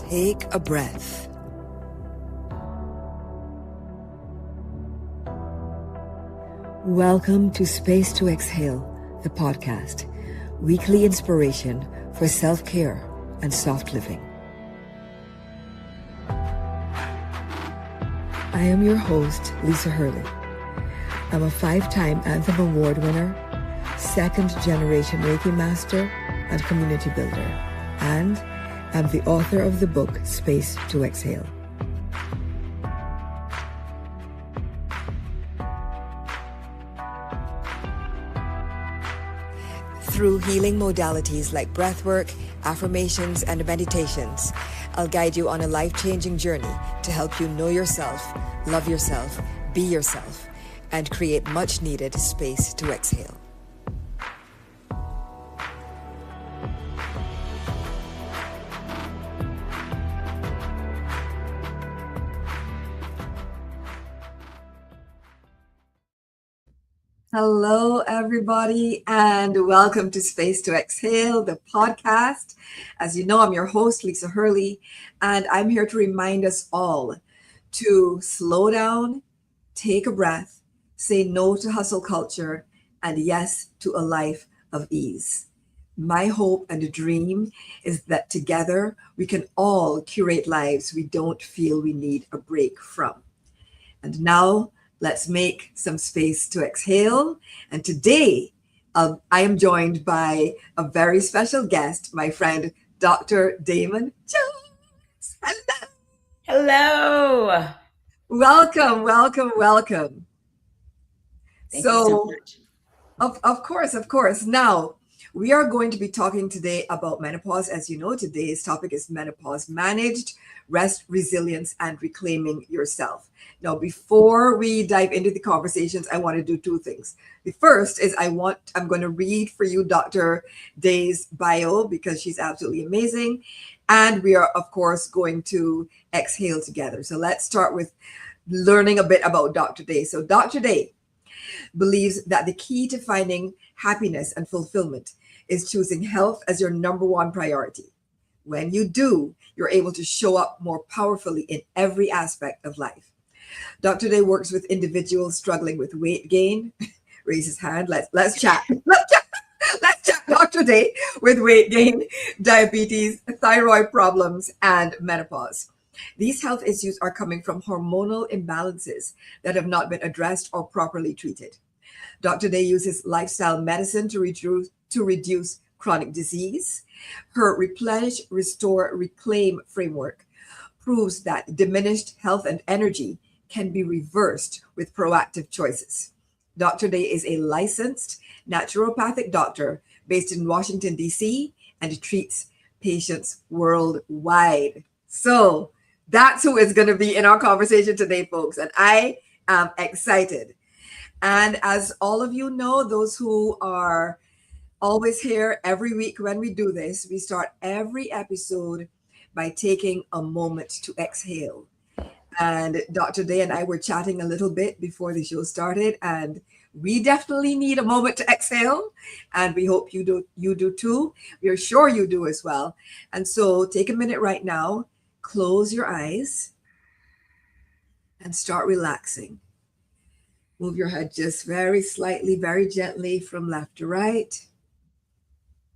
Take a breath. Welcome to Space to Exhale, the podcast, weekly inspiration for self-care and soft living. I am your host, Lisa Hurley. I'm a 5-time Anthem Award winner, second-generation Reiki master and community builder, and I'm the author of the book, Space to Exhale. Through healing modalities like breathwork, affirmations, and meditations, I'll guide you on a life-changing journey to help you know yourself, love yourself, be yourself, and create much-needed space to exhale. Hello, everybody, and welcome to Space to Exhale, the podcast. As you know, I'm your host, Lisa Hurley, and I'm here to remind us all to slow down, take a breath, say no to hustle culture, and yes to a life of ease. My hope and dream is that together we can all curate lives we don't feel we need a break from. And now, let's make some space to exhale. And today, I am joined by a very special guest, my friend, Dr. Daemon Jones. Hello. Hello. Welcome, welcome, welcome. Thank you so much. Of course. Now, we are going to be talking today about menopause. As you know, today's topic is menopause: managed, rest, resilience, and reclaiming yourself. Now, before we dive into the conversations, I want to do two things. The first is I'm going to read for you Dr. Day's bio because she's absolutely amazing. And we are, of course, going to exhale together. So let's start with learning a bit about Dr. Day. So Dr. Day believes that the key to finding happiness and fulfillment is choosing health as your number one priority. When you do, you're able to show up more powerfully in every aspect of life. Dr. Day works with individuals struggling with weight gain. Raise his hand. Let's chat. Let's chat, Dr. Day, with weight gain, diabetes, thyroid problems, and menopause. These health issues are coming from hormonal imbalances that have not been addressed or properly treated. Dr. Day uses lifestyle medicine to reduce chronic disease. Her Replenish, Restore, Reclaim framework proves that diminished health and energy can be reversed with proactive choices. Dr. Day is a licensed naturopathic doctor based in Washington, D.C., and treats patients worldwide. So that's who is going to be in our conversation today, folks. And I am excited. And as all of you know, those who are always here every week when we do this, we start every episode by taking a moment to exhale. And Dr. Day and I were chatting a little bit before the show started, and we definitely need a moment to exhale. And we hope you do too. We are sure you do as well. And so take a minute right now, close your eyes, and start relaxing. Move your head just very slightly, very gently from left to right.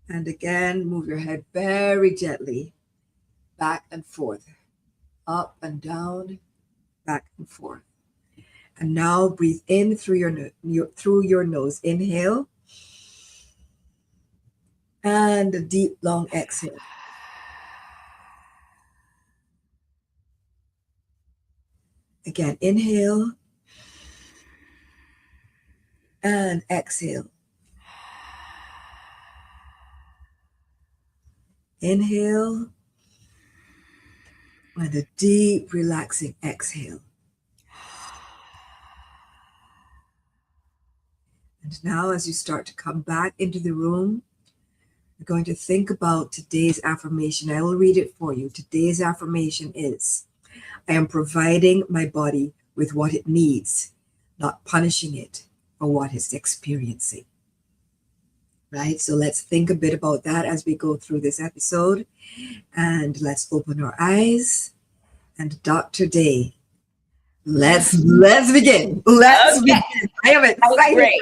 And again, move your head very gently back and forth, up and down, back and forth. And now breathe in through your nose. Inhale. And a deep, long exhale. Again, inhale. And exhale. Inhale. And a deep, relaxing exhale. And now as you start to come back into the room, you're going to think about today's affirmation. I will read it for you. Today's affirmation is, I am providing my body with what it needs, not punishing it for what it's experiencing. right? So let's think a bit about that as we go through this episode. And let's open our eyes. And Dr. Day, let's begin. Let's Okay, begin. I am that was excited. great.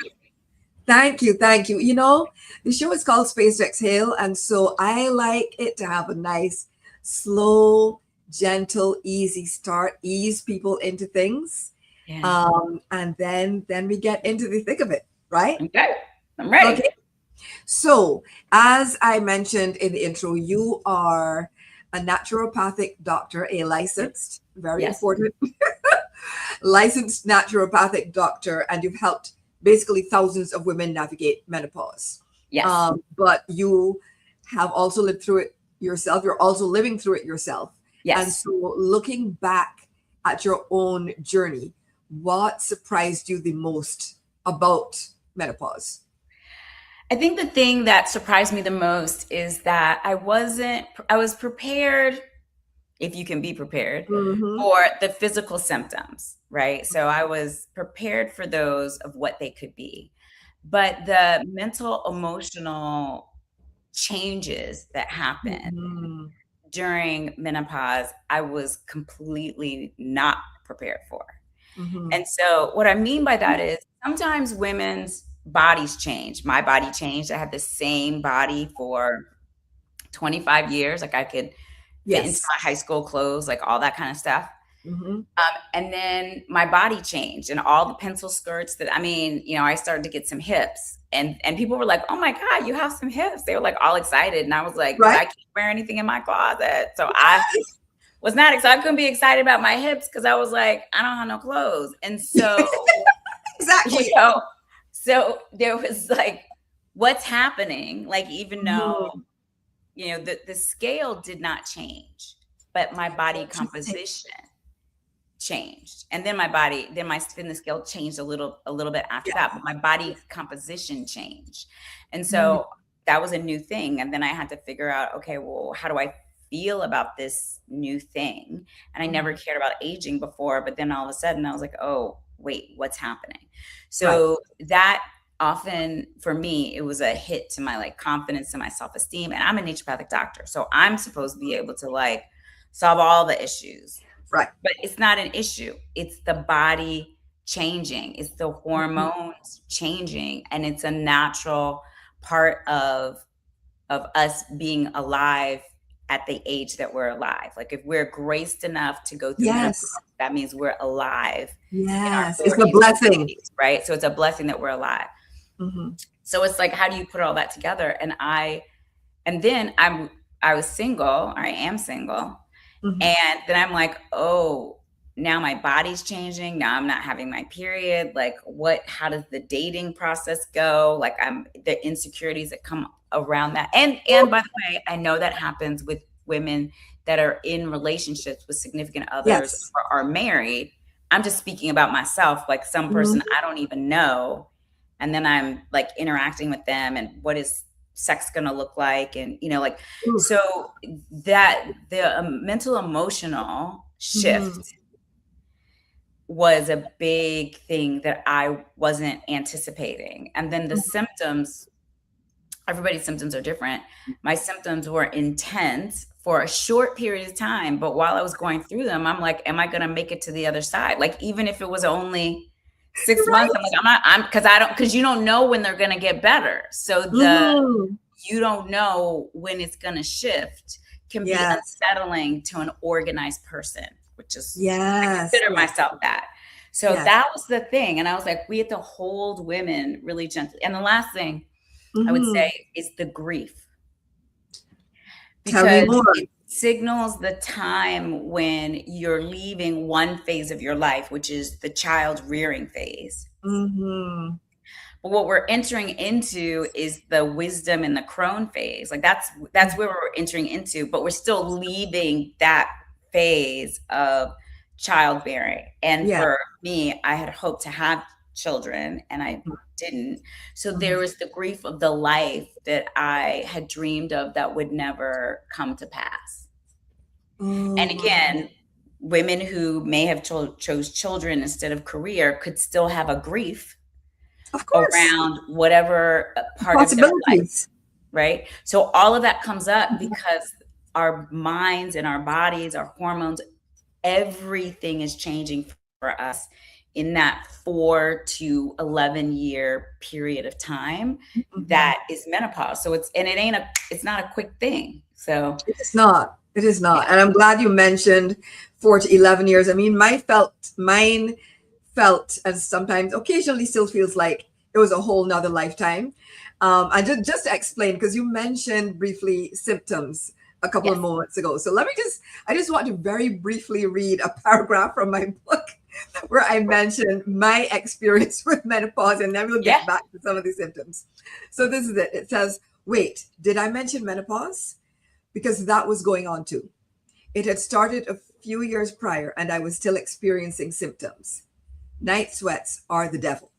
Thank you, thank you. You know, the show is called Space to Exhale, and so I like it to have a nice, slow, gentle, easy start, ease people into things, Yeah. and then we get into the thick of it, right? Okay, I'm ready. Okay. So, as I mentioned in the intro, you are a naturopathic doctor, a licensed, very Yes. important, licensed naturopathic doctor, and you've helped basically thousands of women navigate menopause. Yes. But you have also lived through it yourself. You're also living through it yourself. And Yes. so, looking back at your own journey, what surprised you the most about menopause? I think the thing that surprised me the most is that I was prepared, if you can be prepared, Mm-hmm. for the physical symptoms, right? So I was prepared for those of what they could be. But the mental, emotional changes that happen Mm-hmm. during menopause, I was completely not prepared for. Mm-hmm. And so what I mean by that is sometimes women's bodies change. My body changed. I had the same body for 25 years. Like I could fit into Yes. my high school clothes, like all that kind of stuff. Mm-hmm. And then my body changed and all the pencil skirts I started to get some hips and people were like, oh my God, you have some hips. They were like all excited. And I was like, but Right? I can't wear anything in my closet. So I was not excited. I couldn't be excited about my hips because I was like, I don't have no clothes. And so, Exactly. so there was like, what's happening? Like, even though, Mhm. the scale did not change, but my body Interesting. composition changed. And then the scale changed a little bit after that, but my body composition changed. And Mhm. so that was a new thing. And then I had to figure out, okay, well, how do I feel about this new thing? And I never cared about aging before, but then all of a sudden I was like, oh, wait, what's happening? Right. So that often for me, it was a hit to my like confidence and my self-esteem. And I'm a naturopathic doctor. So I'm supposed to be able to like solve all the issues. Right. But it's not an issue. It's the body changing. It's the Mhm. hormones changing. And it's a natural part of us being alive at the age that we're alive. Like if we're graced enough to go through Yes. menopause, that means we're alive in our Yes. It's a 40s, blessing. 50s, right? So it's a blessing that we're alive. Mm-hmm. So it's like, how do you put all that together? And then I was single, or I am single. Mm-hmm. And then I'm like, oh, now my body's changing. Now I'm not having my period. Like how does the dating process go? Like the insecurities that come around that. And by the way, I know that happens with women that are in relationships with significant others Yes. or are married. I'm just speaking about myself, like some person I don't even know. And then I'm like interacting with them and what is sex going to look like? And, Oof. so that the mental emotional shift was a big thing that I wasn't anticipating. And then the symptoms, everybody's symptoms are different. My symptoms were intense for a short period of time. But while I was going through them, I'm like, am I going to make it to the other side? Like, even if it was only 6 months, I'm like, because you don't know when they're going to get better. So you don't know when it's going to shift can be unsettling to an organized person, which is, I consider myself that. So that was the thing. And I was like, we have to hold women really gently. And the last thing I would say is the grief. Because it signals the time when you're leaving one phase of your life, which is the child rearing phase. Mm-hmm. But what we're entering into is the wisdom and the crone phase. Like that's where we're entering into, but we're still leaving that phase of childbearing. And for me, I had hoped to have children and I didn't. So there was the grief of the life that I had dreamed of that would never come to pass. And again, women who may have chose children instead of career could still have a grief Of course. around whatever part of their life, Possibilities. right? So all of that comes up because our minds and our bodies, our hormones, everything is changing for us in that 4 to 11 year period of time Mhm. that is menopause. So it's not a quick thing. So It is not. It is yeah, not. And I'm glad you mentioned 4 to 11 years. I mean, mine felt, and sometimes occasionally still feels like it was a whole nother lifetime. And just to explain, because you mentioned briefly symptoms a couple of yes, moments ago. So I just want to very briefly read a paragraph from my book where I mentioned my experience with menopause, and then we'll yeah. get back to some of the symptoms. So this is it. It says, wait, did I mention menopause? Because that was going on too. It had started a few years prior, and I was still experiencing symptoms. Night sweats are the devil,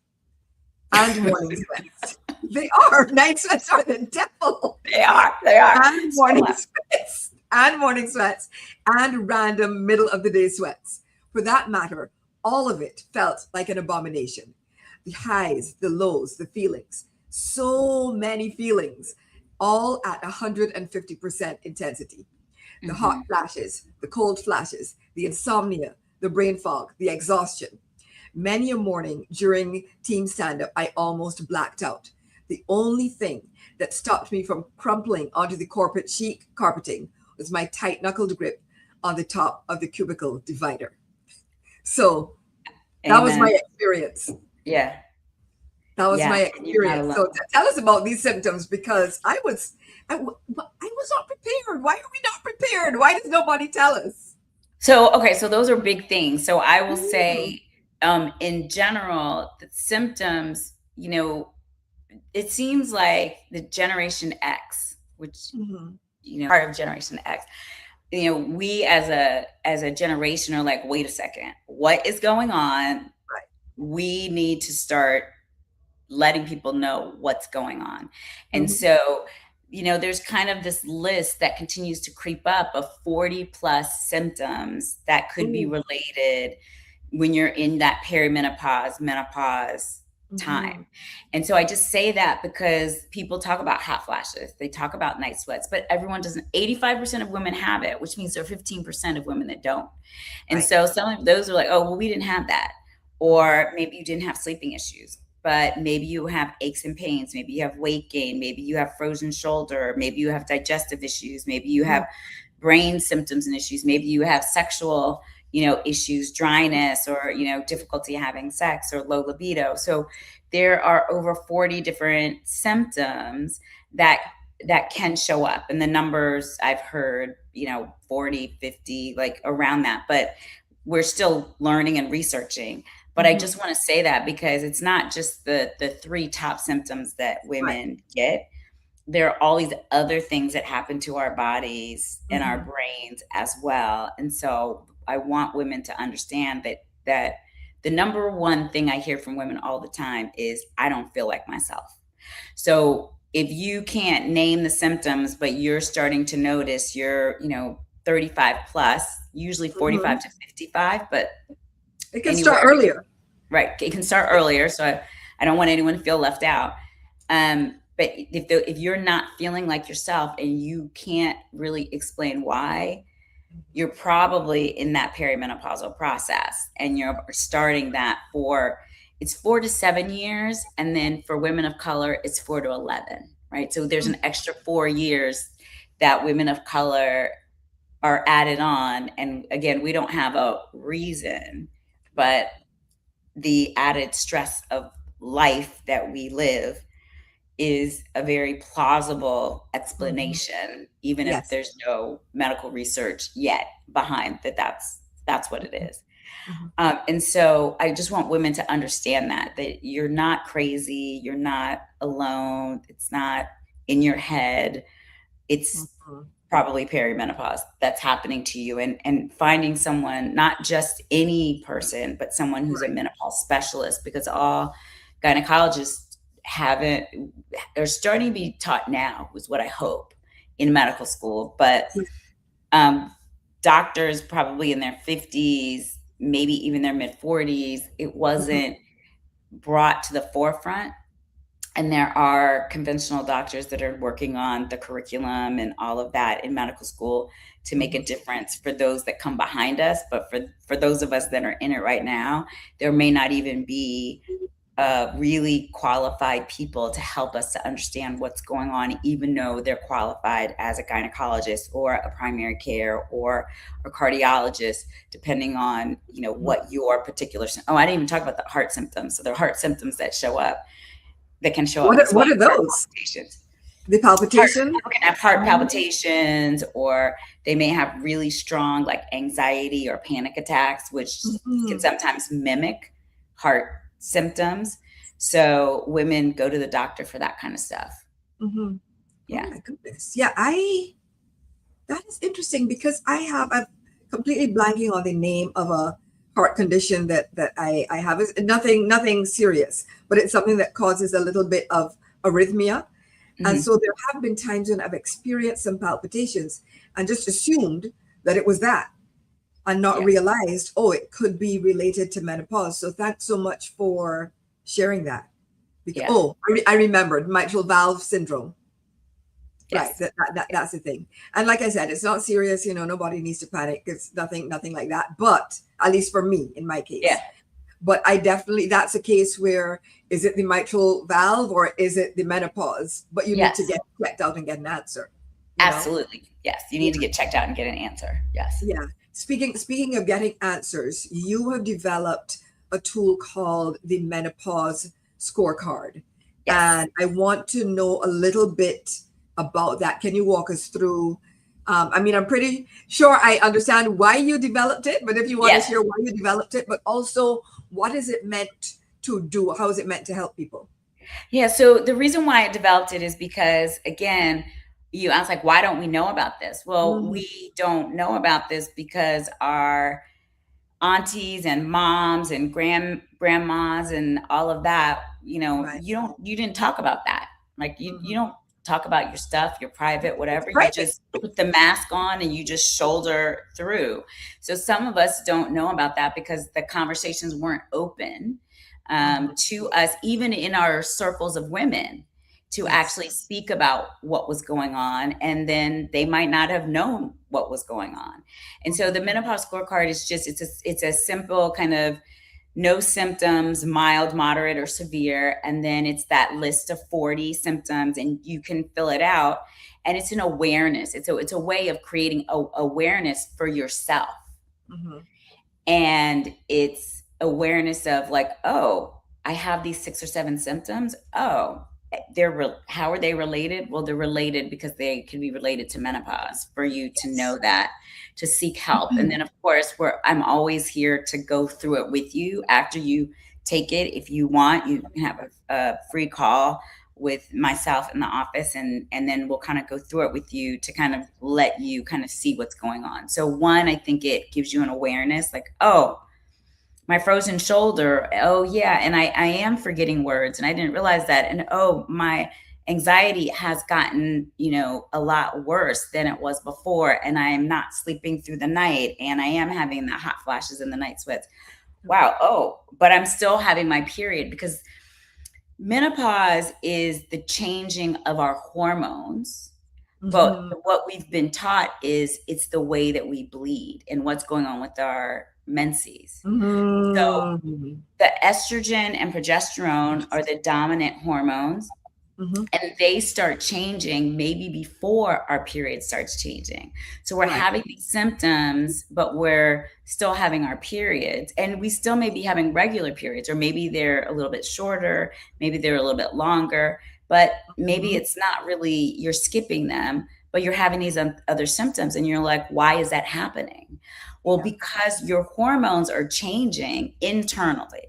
and morning sweats. They are. Night sweats are the devil. They are. And So, morning sweats. And morning sweats. And random middle of the day sweats. For that matter, all of it felt like an abomination. The highs, the lows, the feelings. So many feelings, all at 150% intensity. The hot mhm, flashes, the cold flashes, the insomnia, the brain fog, the exhaustion. Many a morning during team stand up, I almost blacked out. The only thing that stopped me from crumpling onto the corporate chic carpeting was my tight knuckled grip on the top of the cubicle divider. So that was my amen. experience. Yeah, That was yeah. my You're not experience. So alone. tell us about these symptoms because I was not prepared. Why are we not prepared? Why does nobody tell us? So, okay, so those are big things. So I will Mhm. say, in general, the symptoms, it seems like the Generation X, which, Mhm. part of Generation X, we as a generation are like, wait a second, what is going on? Right. We need to start letting people know what's going on. And Mhm. so, there's kind of this list that continues to creep up of 40 plus symptoms that could be Ooh. related when you're in that perimenopause, menopause Mhm. time. And so I just say that because people talk about hot flashes, they talk about night sweats, but everyone doesn't. 85% of women have it, which means there are 15% of women that don't. And Right. so some of those are like, oh, well, we didn't have that. Mhm. Or maybe you didn't have sleeping issues, but maybe you have aches and pains. Maybe you have weight gain. Maybe you have frozen shoulder. Maybe you have digestive issues. Maybe you Mhm. have brain symptoms and issues. Maybe you have sexual, issues, dryness, or, difficulty having sex or low libido. So there are over 40 different symptoms that can show up. And the numbers I've heard, 40, 50, like around that. But we're still learning and researching. But I Mhm. just want to say that because it's not just the three top symptoms that Right. women get. There are all these other things that happen to our bodies and our Mhm. brains as well. And so I want women to understand that the number one thing I hear from women all the time is I don't feel like myself. So if you can't name the symptoms, but you're starting to notice you're, 35 plus, usually Mhm. 45 to 55, but It can start anywhere, earlier. right? It can start earlier. So I don't want anyone to feel left out. But if you're not feeling like yourself and you can't really explain why, you're probably in that perimenopausal process and you're starting that for it's 4 to 7 years. And then for women of color, it's 4 to 11, right? So there's Mhm. an extra 4 years that women of color are added on. And again, we don't have a reason, Right. but the added stress of life that we live is a very plausible Mhm. explanation, even if Yes. there's no medical research yet behind that. That's what it is. Mhm. And so I just want women to understand that you're not crazy, you're not alone, it's not in your head. It's Mhm. probably perimenopause that's happening to you, and finding someone, not just any person, but someone who's a Right. menopause specialist, because all gynecologists haven't are starting to be taught now, is what I hope, in medical school. But Yeah. um, doctors probably in their 50s, maybe even their mid 40s, it Mhm. wasn't brought to the forefront. And there are conventional doctors that are working on the curriculum and all of that in medical school to make a difference for those that come behind us. But for those of us that are in it right now, there may not even be really qualified people to help us to understand what's going on, even though they're qualified as a gynecologist or a primary care or a cardiologist, depending on, you know, what your particular, oh, I didn't even talk about the heart symptoms. So there are heart symptoms that show up, that can show up as well. What are those? The palpitation? People can have heart palpitations, or they may have really strong like anxiety or panic attacks, which can sometimes mimic heart symptoms. So women go to the doctor for that kind of stuff. Yeah. Oh my goodness. Yeah, that is interesting, because I'm completely blanking on the name of a heart condition that I have. Is nothing serious, but it's something that causes a little bit of arrhythmia. And so there have been times when I've experienced some palpitations and just assumed that it was that, and not realized, oh, it could be related to menopause. So thanks so much for sharing that. Because, I remembered mitral valve syndrome. Yes. Right, that's the thing. And like I said, it's not serious, you know, nobody needs to panic. It's nothing like that. But at least for me, in my case. Yeah. But I definitely, that's a case where, is it the mitral valve or is it the menopause? But you need to get checked out and get an answer. Absolutely. Know? Yes. You need to get checked out and get an answer. Yes. Yeah. Speaking of getting answers, you have developed a tool called the Menopause Scorecard. Yes. And I want to know a little bit about that. Can you walk us through? I mean, I'm pretty sure I understand why you developed it, but if you want to share why you developed it, but also what is it meant to do? How is it meant to help people? Yeah. So the reason why I developed it is because, again, I was like, why don't we know about this? Well, we don't know about this because our aunties and moms and grandmas and all of that, you know, you didn't talk about that. Like you don't talk about your stuff, your private, whatever. You just put the mask on and you just shoulder through. So some of us don't know about that because the conversations weren't open to us, even in our circles of women, to actually speak about what was going on. And then they might not have known what was going on. And so the Menopause Scorecard is just, it's a simple kind of no symptoms, mild, moderate, or severe. And then it's that list of 40 symptoms and you can fill it out. And it's an awareness. It's a way of creating awareness for yourself. And it's awareness of like, oh, I have these 6 or 7 symptoms. Oh, how are they related? Well, they're related because they can be related to menopause, for you to know that, to seek help. And then of course, I'm always here to go through it with you after you take it. If you want, you can have a free call with myself in the office, and then we'll kind of go through it with you to kind of let you kind of see what's going on. So one, I think it gives you an awareness, like, oh, my frozen shoulder. Oh yeah. And I am forgetting words and I didn't realize that. And oh, my anxiety has gotten, you know, a lot worse than it was before. And I am not sleeping through the night. And I am having the hot flashes and the night sweats. Wow. Oh, but I'm still having my period, because menopause is the changing of our hormones. But what we've been taught is it's the way that we bleed and what's going on with our menses. So the estrogen and progesterone are the dominant hormones, and they start changing maybe before our period starts changing. So we're having these symptoms, but we're still having our periods, and we still may be having regular periods, or maybe they're a little bit shorter, maybe they're a little bit longer, but maybe it's not really, you're skipping them, but you're having these other symptoms, and you're like, why is that happening? Well, because your hormones are changing internally,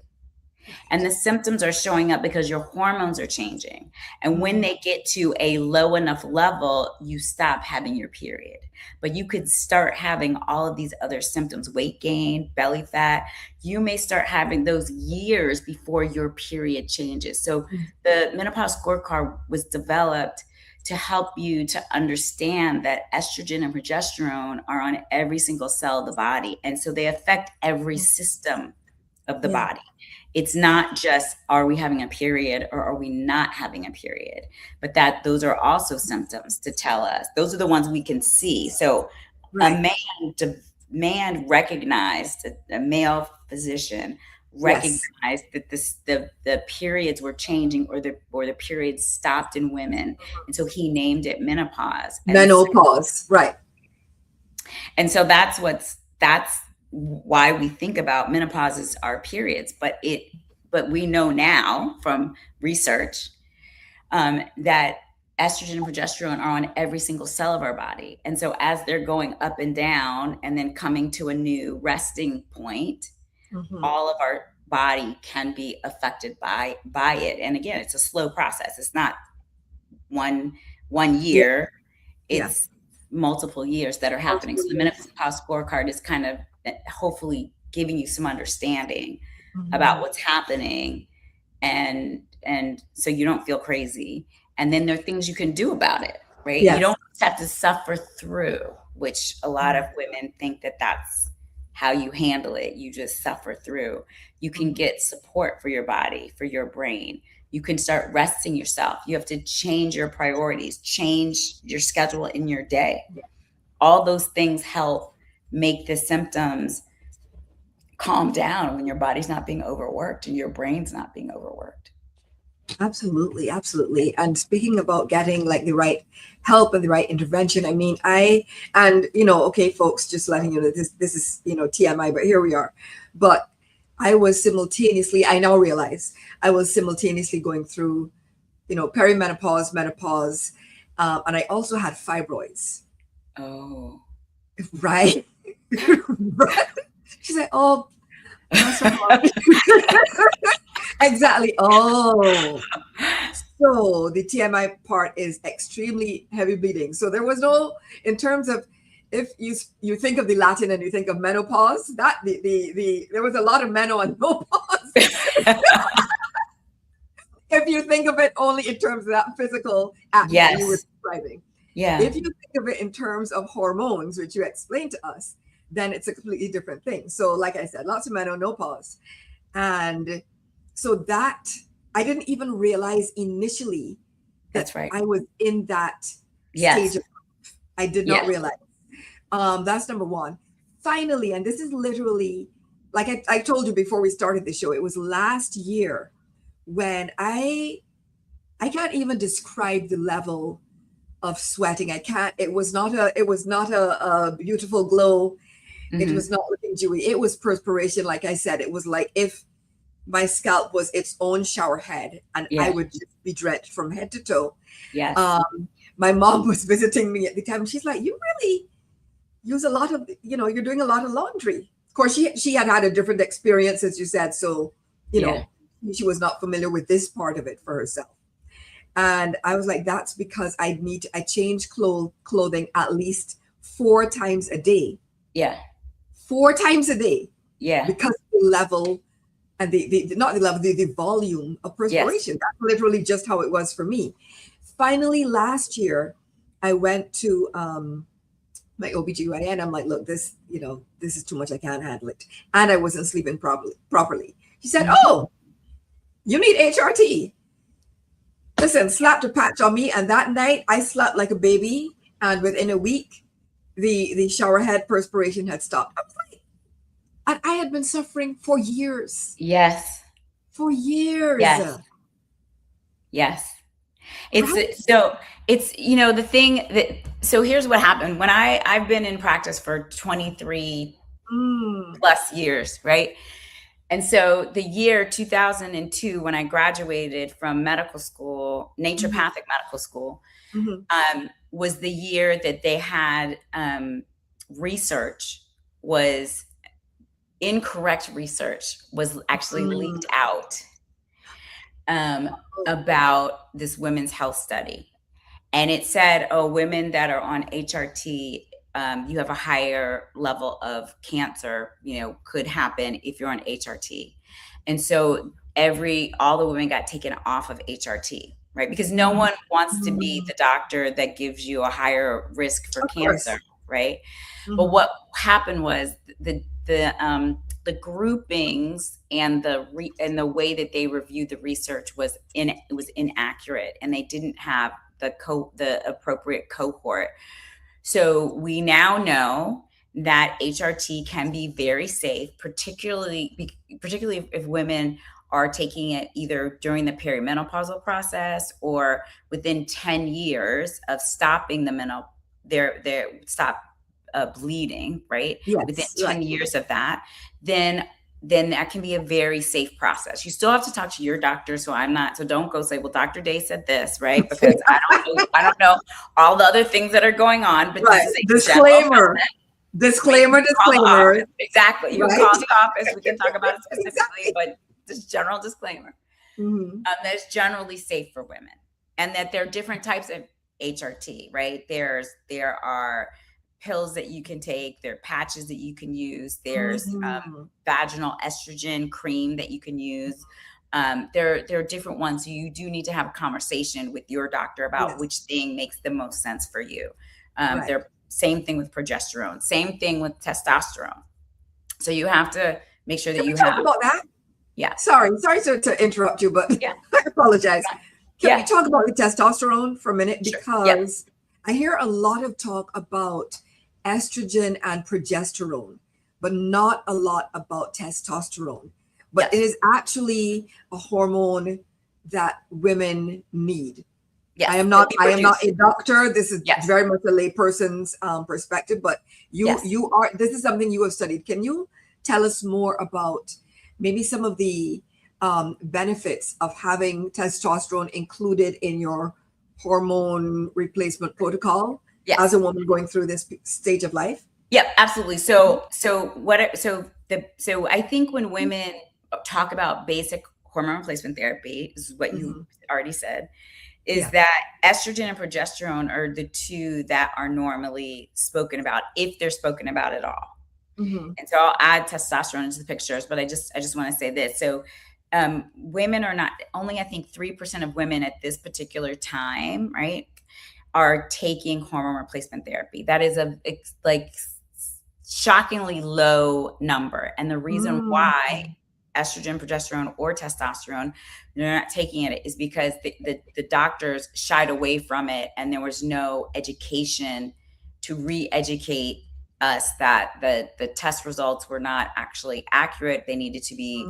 and the symptoms are showing up because your hormones are changing. And when they get to a low enough level, you stop having your period. But you could start having all of these other symptoms, weight gain, belly fat. You may start having those years before your period changes. So the Menopause Scorecard was developed to help you to understand that estrogen and progesterone are on every single cell of the body. And so they affect every system of the body. it's not just, are we having a period or are we not having a period? But that those are also symptoms to tell us. Those are the ones we can see. So a Right. man recognized, a male physician Yes. recognized that the periods were changing, or the periods stopped in women. And so he named it menopause. Menopause. Right. And so that's why we think about menopause as our periods. But we know now from research, that estrogen and progesterone are on every single cell of our body. And so as they're going up and down and then coming to a new resting point, Mm-hmm. all of our body can be affected by it. And again, it's a slow process. It's not one Yeah. year. Yeah. It's multiple years that are happening. Multiple So the years. menopause scorecard is kind of hopefully giving you some understanding about Mm-hmm. what's happening, and so you don't feel crazy. And then there are things you can do about it, right? You Yes. don't just have to suffer through, which a lot of women think that that's how you handle it. You just suffer through. You can Mm-hmm. get support for your body, for your brain. You can start resting yourself. You have to change your priorities, change your schedule in your day. All those things help make the symptoms calm down when your body's not being overworked and your brain's not being overworked. Absolutely, absolutely. And speaking about getting like the right help and the right intervention, I mean, okay, folks, just letting you know this is TMI, but here we are. But I now realize I was simultaneously going through perimenopause, menopause, and I also had fibroids. Oh. Right. Right. She's like, oh, bless her heart. Exactly. Oh, so the TMI part is extremely heavy bleeding. So there was no, in terms of, if you think of the Latin and you think of menopause, that there was a lot of meno and menopause. If you think of it only in terms of that physical act that you were Yes. describing. Yeah. If you think of it in terms of hormones, which you explained to us, then it's a completely different thing. So, like I said, lots of menopause. And so that I didn't even realize initially that That's right. I was in that stage Yes. of life. I did not Yes. realize. That's number one. Finally, and this is literally, like I told you before we started the show, it was last year when I can't even describe the level of sweating. I can't. It was not a beautiful glow. It Mm-hmm. was not looking dewy. It was perspiration. Like I said, it was like if my scalp was its own shower head and I Yeah. would just be drenched from head to toe. Yes. My mom was visiting me at the time. She's like, you really use a lot of, you're doing a lot of laundry. Of course, she had a different experience, as you said. So, you Yeah. know, she was not familiar with this part of it for herself. And I was like, that's because I change clothing at least 4 times a day. Yeah. 4 times a day, Yeah. because the level and the not the level, the volume of Yes. perspiration. That's literally just how it was for me. Finally, last year, I went to my OBGYN. I'm like, look, this is too much. I can't handle it. And I wasn't sleeping properly. She said, Mm-hmm. oh, you need HRT. Listen, slapped a patch on me. And that night I slept like a baby. And within a week, the shower head perspiration had stopped. I was like, and I had been suffering for years. Yes. For years. Yes. Yes. Right? So it's, the thing that, so here's what happened when I've been in practice for 23 Mm. plus years, right? And so the year 2002, when I graduated from medical school, naturopathic medical school, was the year that they had research was incorrect research was actually leaked out about this women's health study. And it said, oh, women that are on HRT, you have a higher level of cancer, could happen if you're on HRT. And so all the women got taken off of HRT, right? Because no one wants to be the doctor that gives you a higher risk for Of cancer, course. right? But what happened was the the groupings and the way that they reviewed the research was inaccurate, and they didn't have the appropriate cohort. So we now know that HRT can be very safe, particularly if women are taking it either during the perimenopausal process or within 10 years of stopping their stop bleeding, right? Yes, Within right. 10 years of that, then that can be a very safe process. You still have to talk to your doctor. So don't go say, well, Dr. Day said this, right? Because I don't know all the other things that are going on, but Right. this is a Disclaimer. general Disclaimer, right? disclaimer. Exactly. You Right? call the office. We can talk about it specifically, Exactly. but just general disclaimer. That's generally safe for women, and that there are different types of HRT, right? There are pills that you can take, there are patches that you can use, there's vaginal estrogen cream that you can use. There are different ones. So you do need to have a conversation with your doctor about which thing makes the most sense for you. Right. Same thing with progesterone, same thing with testosterone. So you have to make sure that you talk about that. Yeah. Sorry to interrupt you, but I apologize. Can we talk about the testosterone for a minute? Because I hear a lot of talk about estrogen and progesterone, but not a lot about testosterone. But it is actually a hormone that women need. Yes, I am not a doctor. This is very much a layperson's perspective, but you are, this is something you have studied. Can you tell us more about maybe some of the benefits of having testosterone included in your hormone replacement protocol as a woman going through this stage of life? Yep, absolutely. So I think when women talk about basic hormone replacement therapy, this is what you already said, is that estrogen and progesterone are the two that are normally spoken about, if they're spoken about at all. And so I'll add testosterone into the pictures, but I just want to say this. So women are not only, I think 3% of women at this particular time, right, are taking hormone replacement therapy. That is a shockingly low number. And the reason why estrogen, progesterone, or testosterone, they're not taking it is because the doctors shied away from it, and there was no education to re-educate us that the test results were not actually accurate. They needed to be,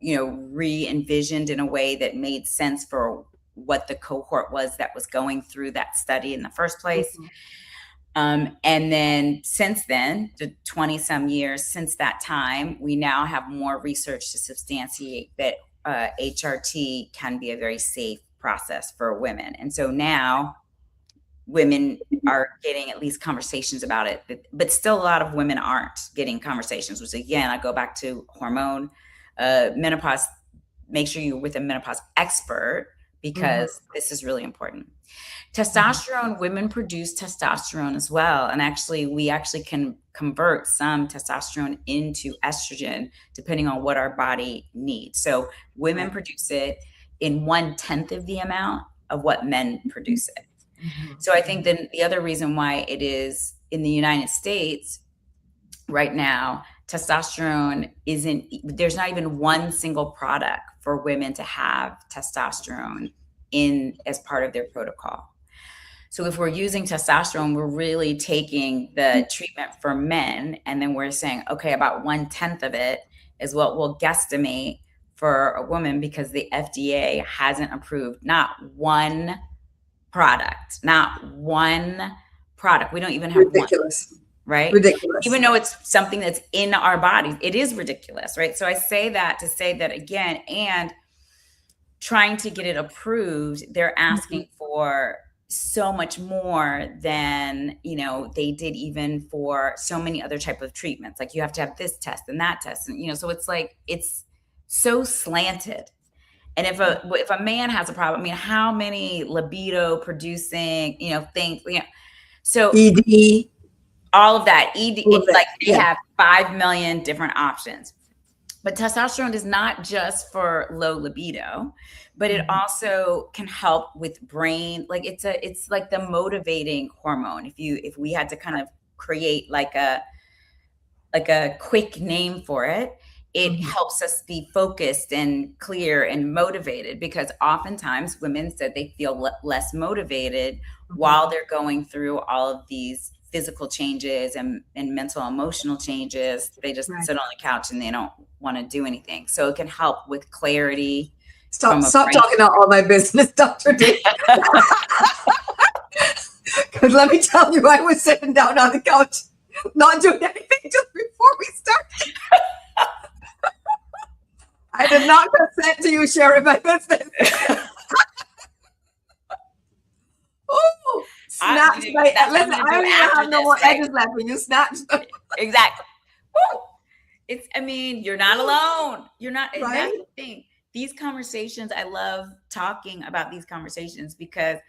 re-envisioned in a way that made sense for what the cohort was that was going through that study in the first place. And then since then, the 20 some years since that time, we now have more research to substantiate that HRT can be a very safe process for women. And so now women are getting at least conversations about it, but still a lot of women aren't getting conversations, which again, I go back to hormone, menopause. Make sure you're with a menopause expert, because this is really important. Testosterone, women produce testosterone as well. And we can convert some testosterone into estrogen depending on what our body needs. So women produce it in 1/10 of the amount of what men produce it. So I think then the other reason why it is in the United States right now, testosterone there's not even one single product for women to have testosterone as part of their protocol. So if we're using testosterone, we're really taking the treatment for men, and then we're saying, okay, about 1/10 of it is what we'll guesstimate for a woman, because the FDA hasn't approved not one product. We don't even have ridiculous. One, right? Ridiculous. Even though it's something that's in our bodies, it is ridiculous, right? So I say that to say that again, and trying to get it approved, they're asking for so much more than they did even for so many other type of treatments. Like you have to have this test and that test, and so it's like it's so slanted. And if a man has a problem, I mean, how many libido producing things, so ED, all of that they have 5 million different options. But testosterone is not just for low libido, but it also can help with brain. Like it's like the motivating hormone. If we had to kind of create like a quick name for it, it helps us be focused and clear and motivated, because oftentimes women said they feel less motivated while they're going through all of these physical changes and mental emotional changes. They just Right. sit on the couch and they don't want to do anything. So it can help with clarity Stop from a stop brain. talking about all my business, Dr. D. Because let me tell you, I was sitting down on the couch, not doing anything just before we started. I did not consent to you sharing my business. Oh, snatch my. That's what I'm Listen, going to I do don't even after have no this, more right? edges left when you snatch them. Exactly. Woo! I mean, you're not alone. You're not. And Right? that's the thing. These conversations, I love talking about these conversations because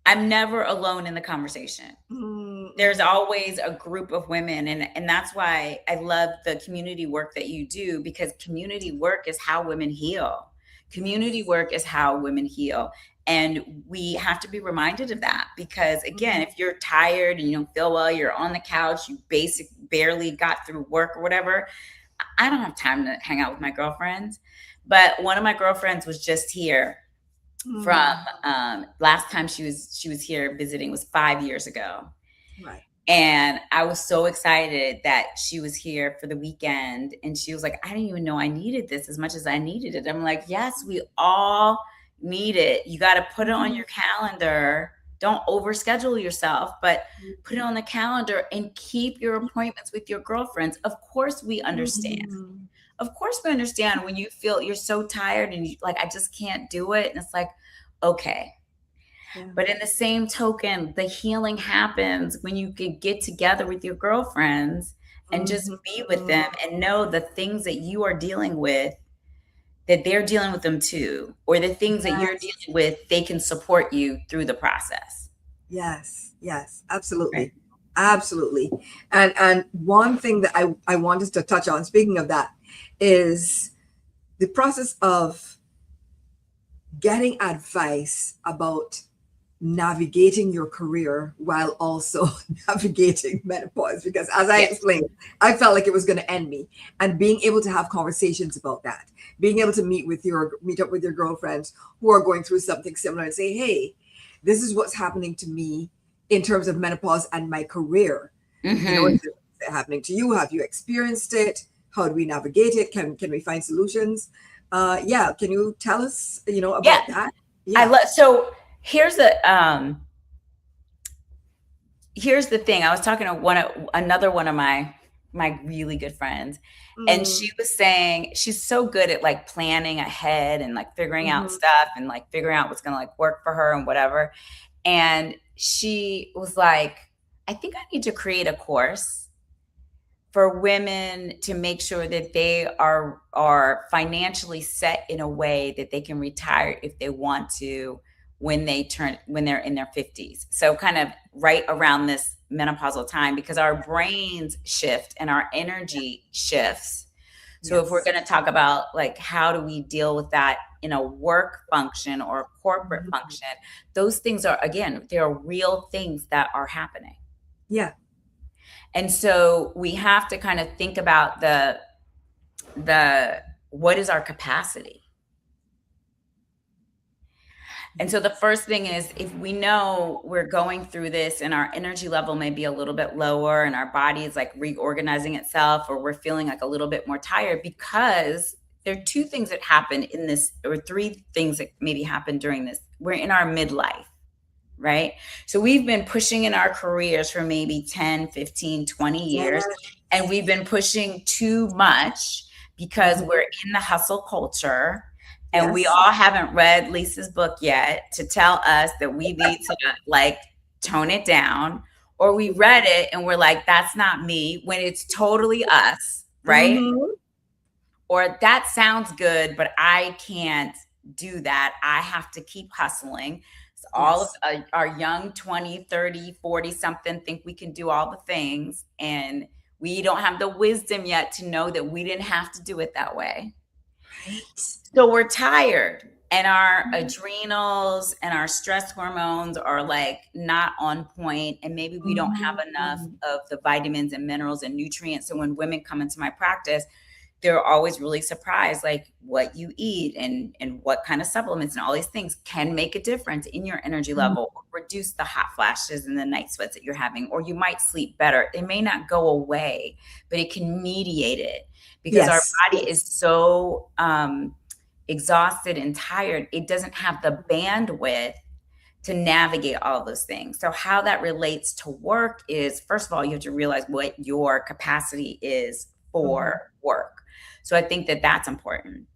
I'm never alone in the conversation. There's always a group of women, and that's why I love the community work that you do, because community work is how women heal. Community work is how women heal. And we have to be reminded of that, because again, if you're tired and you don't feel well, you're on the couch, you barely got through work or whatever. I don't have time to hang out with my girlfriends. But one of my girlfriends was just here from last time she was here visiting was 5 years ago. Right. And I was so excited that she was here for the weekend. And she was like, I didn't even know I needed this as much as I needed it. I'm like, yes, we all need it. You got to put it on your calendar. Don't overschedule yourself, but put it on the calendar and keep your appointments with your girlfriends. Of course, we understand. Of course, we understand when you feel you're so tired and you like, I just can't do it. And it's like, okay. Yeah. But in the same token, the healing happens when you can get together with your girlfriends and just be with them and know the things that you are dealing with, that they're dealing with them too, or the things that you're dealing with, they can support you through the process. Yes, absolutely. Right. Absolutely. And one thing that I wanted to touch on, speaking of that, is the process of getting advice about navigating your career while also navigating menopause. Because as I explained, I felt like it was going to end me. And being able to have conversations about that, being able to meet up with your girlfriends who are going through something similar and say, hey, this is what's happening to me in terms of menopause and my career. You know, is it happening to you? Have you experienced it? How do we navigate it? Can we find solutions? Can you tell us, about that? Yeah. So here's the thing. I was talking to another one of my really good friends, and she was saying she's so good at like planning ahead and like figuring out stuff and like figuring out what's going to like work for her and whatever. And she was like, I think I need to create a course for women to make sure that they are financially set in a way that they can retire if they want to when they're in their 50s. So kind of right around this menopausal time, because our brains shift and our energy shifts. So if we're going to talk about like how do we deal with that in a work function or a corporate function, those things are, again, there are real things that are happening. Yeah. And so we have to kind of think about the what is our capacity? And so the first thing is, if we know we're going through this and our energy level may be a little bit lower and our body is like reorganizing itself, or we're feeling like a little bit more tired, because there are two things that happen in this, or three things that maybe happen during this. We're in our midlife, right? So we've been pushing in our careers for maybe 10, 15, 20 years, and we've been pushing too much because we're in the hustle culture. And we all haven't read Lisa's book yet to tell us that we need to like tone it down, or we read it and we're like, that's not me, when it's totally us, right? Or that sounds good, but I can't do that. I have to keep hustling. So all of our young 20, 30, 40 something think we can do all the things. And we don't have the wisdom yet to know that we didn't have to do it that way. So we're tired. and our adrenals and our stress hormones are like not on point, and maybe we don't have enough Mhm. of the vitamins and minerals and nutrients. So when women come into my practice, they're always really surprised, like what you eat and what kind of supplements and all these things can make a difference in your energy Mhm. level, reduce the hot flashes and the night sweats that you're having, or you might sleep better. It may not go away, but it can mediate it, because our Yes. body is so exhausted and tired. It doesn't have the bandwidth to navigate all those things. So how that relates to work is, first of all, you have to realize what your capacity is Mhm. for work. So I think that that's important.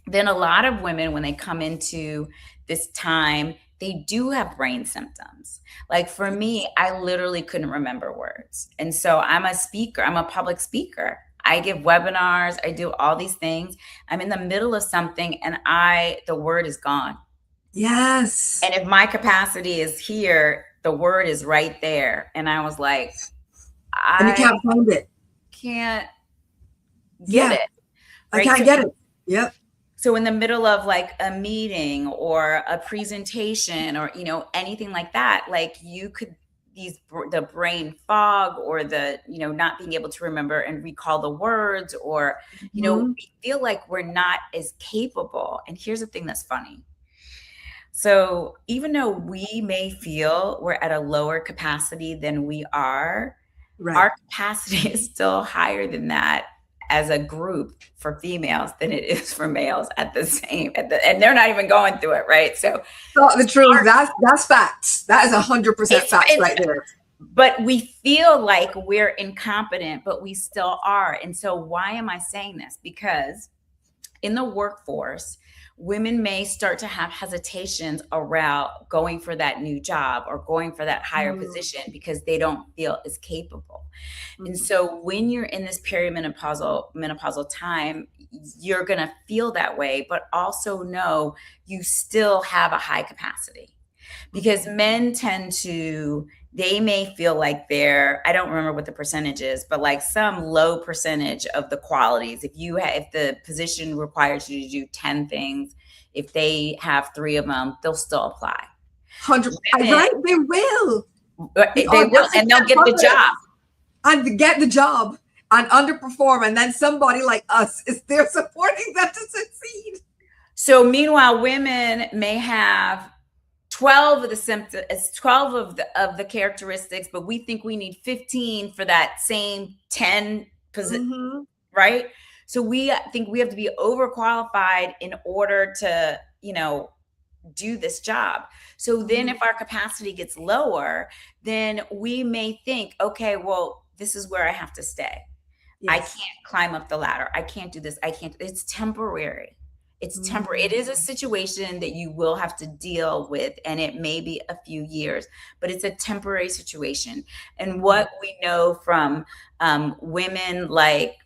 Then a lot of women, when they come into this time, they do have brain symptoms. Like for me, I literally couldn't remember words. And so I'm a speaker, I'm a public speaker. I give webinars, I do all these things. I'm in the middle of something and the word is gone. Yes. And if my capacity is here, the word is right there. And I was like, And you I can't find it. can't get Yeah. it. I Right. can't get it. Yep. So in the middle of like a meeting or a presentation or, anything like that, like you could, the brain fog or the, not being able to remember and recall the words, or, Mhm. we feel like we're not as capable. And here's the thing that's funny. So even though we may feel we're at a lower capacity than we are, Right. our capacity is still higher than that as a group for females than it is for males and they're not even going through it, right? So So the truth, that's facts. That is 100% facts it's right there. but we feel like we're incompetent, but we still are. And so why am I saying this? Because in the workforce, women may start to have hesitations around going for that new job or going for that higher Mhm. position because they don't feel as capable. And Mhm. so when you're in this menopausal time, you're going to feel that way, but also know you still have a high capacity, because Mhm. men they may feel like I don't remember what the percentage is, but like some low percentage of the qualities. If the position requires you to do 10 things, if they have 3 of them, they'll still apply. 100. Women, Right? They will. The they will, audacity and they'll and get the confidence job. and get the job and underperform, and then somebody like us is there supporting them to succeed. So meanwhile, women may have 12 of the symptoms, 12 of the characteristics, but we think we need 15 for that same 10 position, Mhm. right? So we think we have to be overqualified in order to, do this job. So then Mhm. if our capacity gets lower, then we may think, okay, well, this is where I have to stay. I Yes. can't climb up the ladder. I can't do this. I can't. It's temporary. It's temporary. It Mhm. is a situation that you will have to deal with, and it may be a few years, but it's a temporary situation. And Mhm. what we know from women like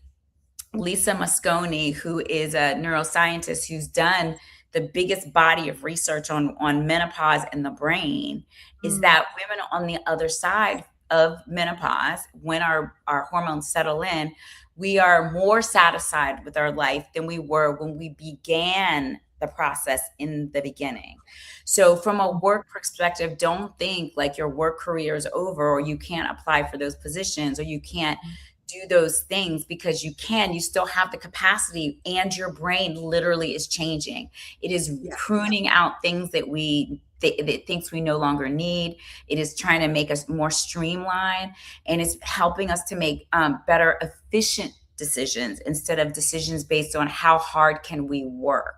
Lisa Mosconi, who is a neuroscientist who's done the biggest body of research on menopause and the brain, is Mm. that women on the other side of menopause, when our hormones settle in, we are more satisfied with our life than we were when we began the process in the beginning. So from a work perspective, don't think like your work career is over, or you can't apply for those positions, or you can't do those things, because you still have the capacity, and your brain literally is changing. It is Yeah. pruning out things that thinks we no longer need. It is trying to make us more streamlined, and it's helping us to make better, efficient decisions instead of decisions based on how hard can we work.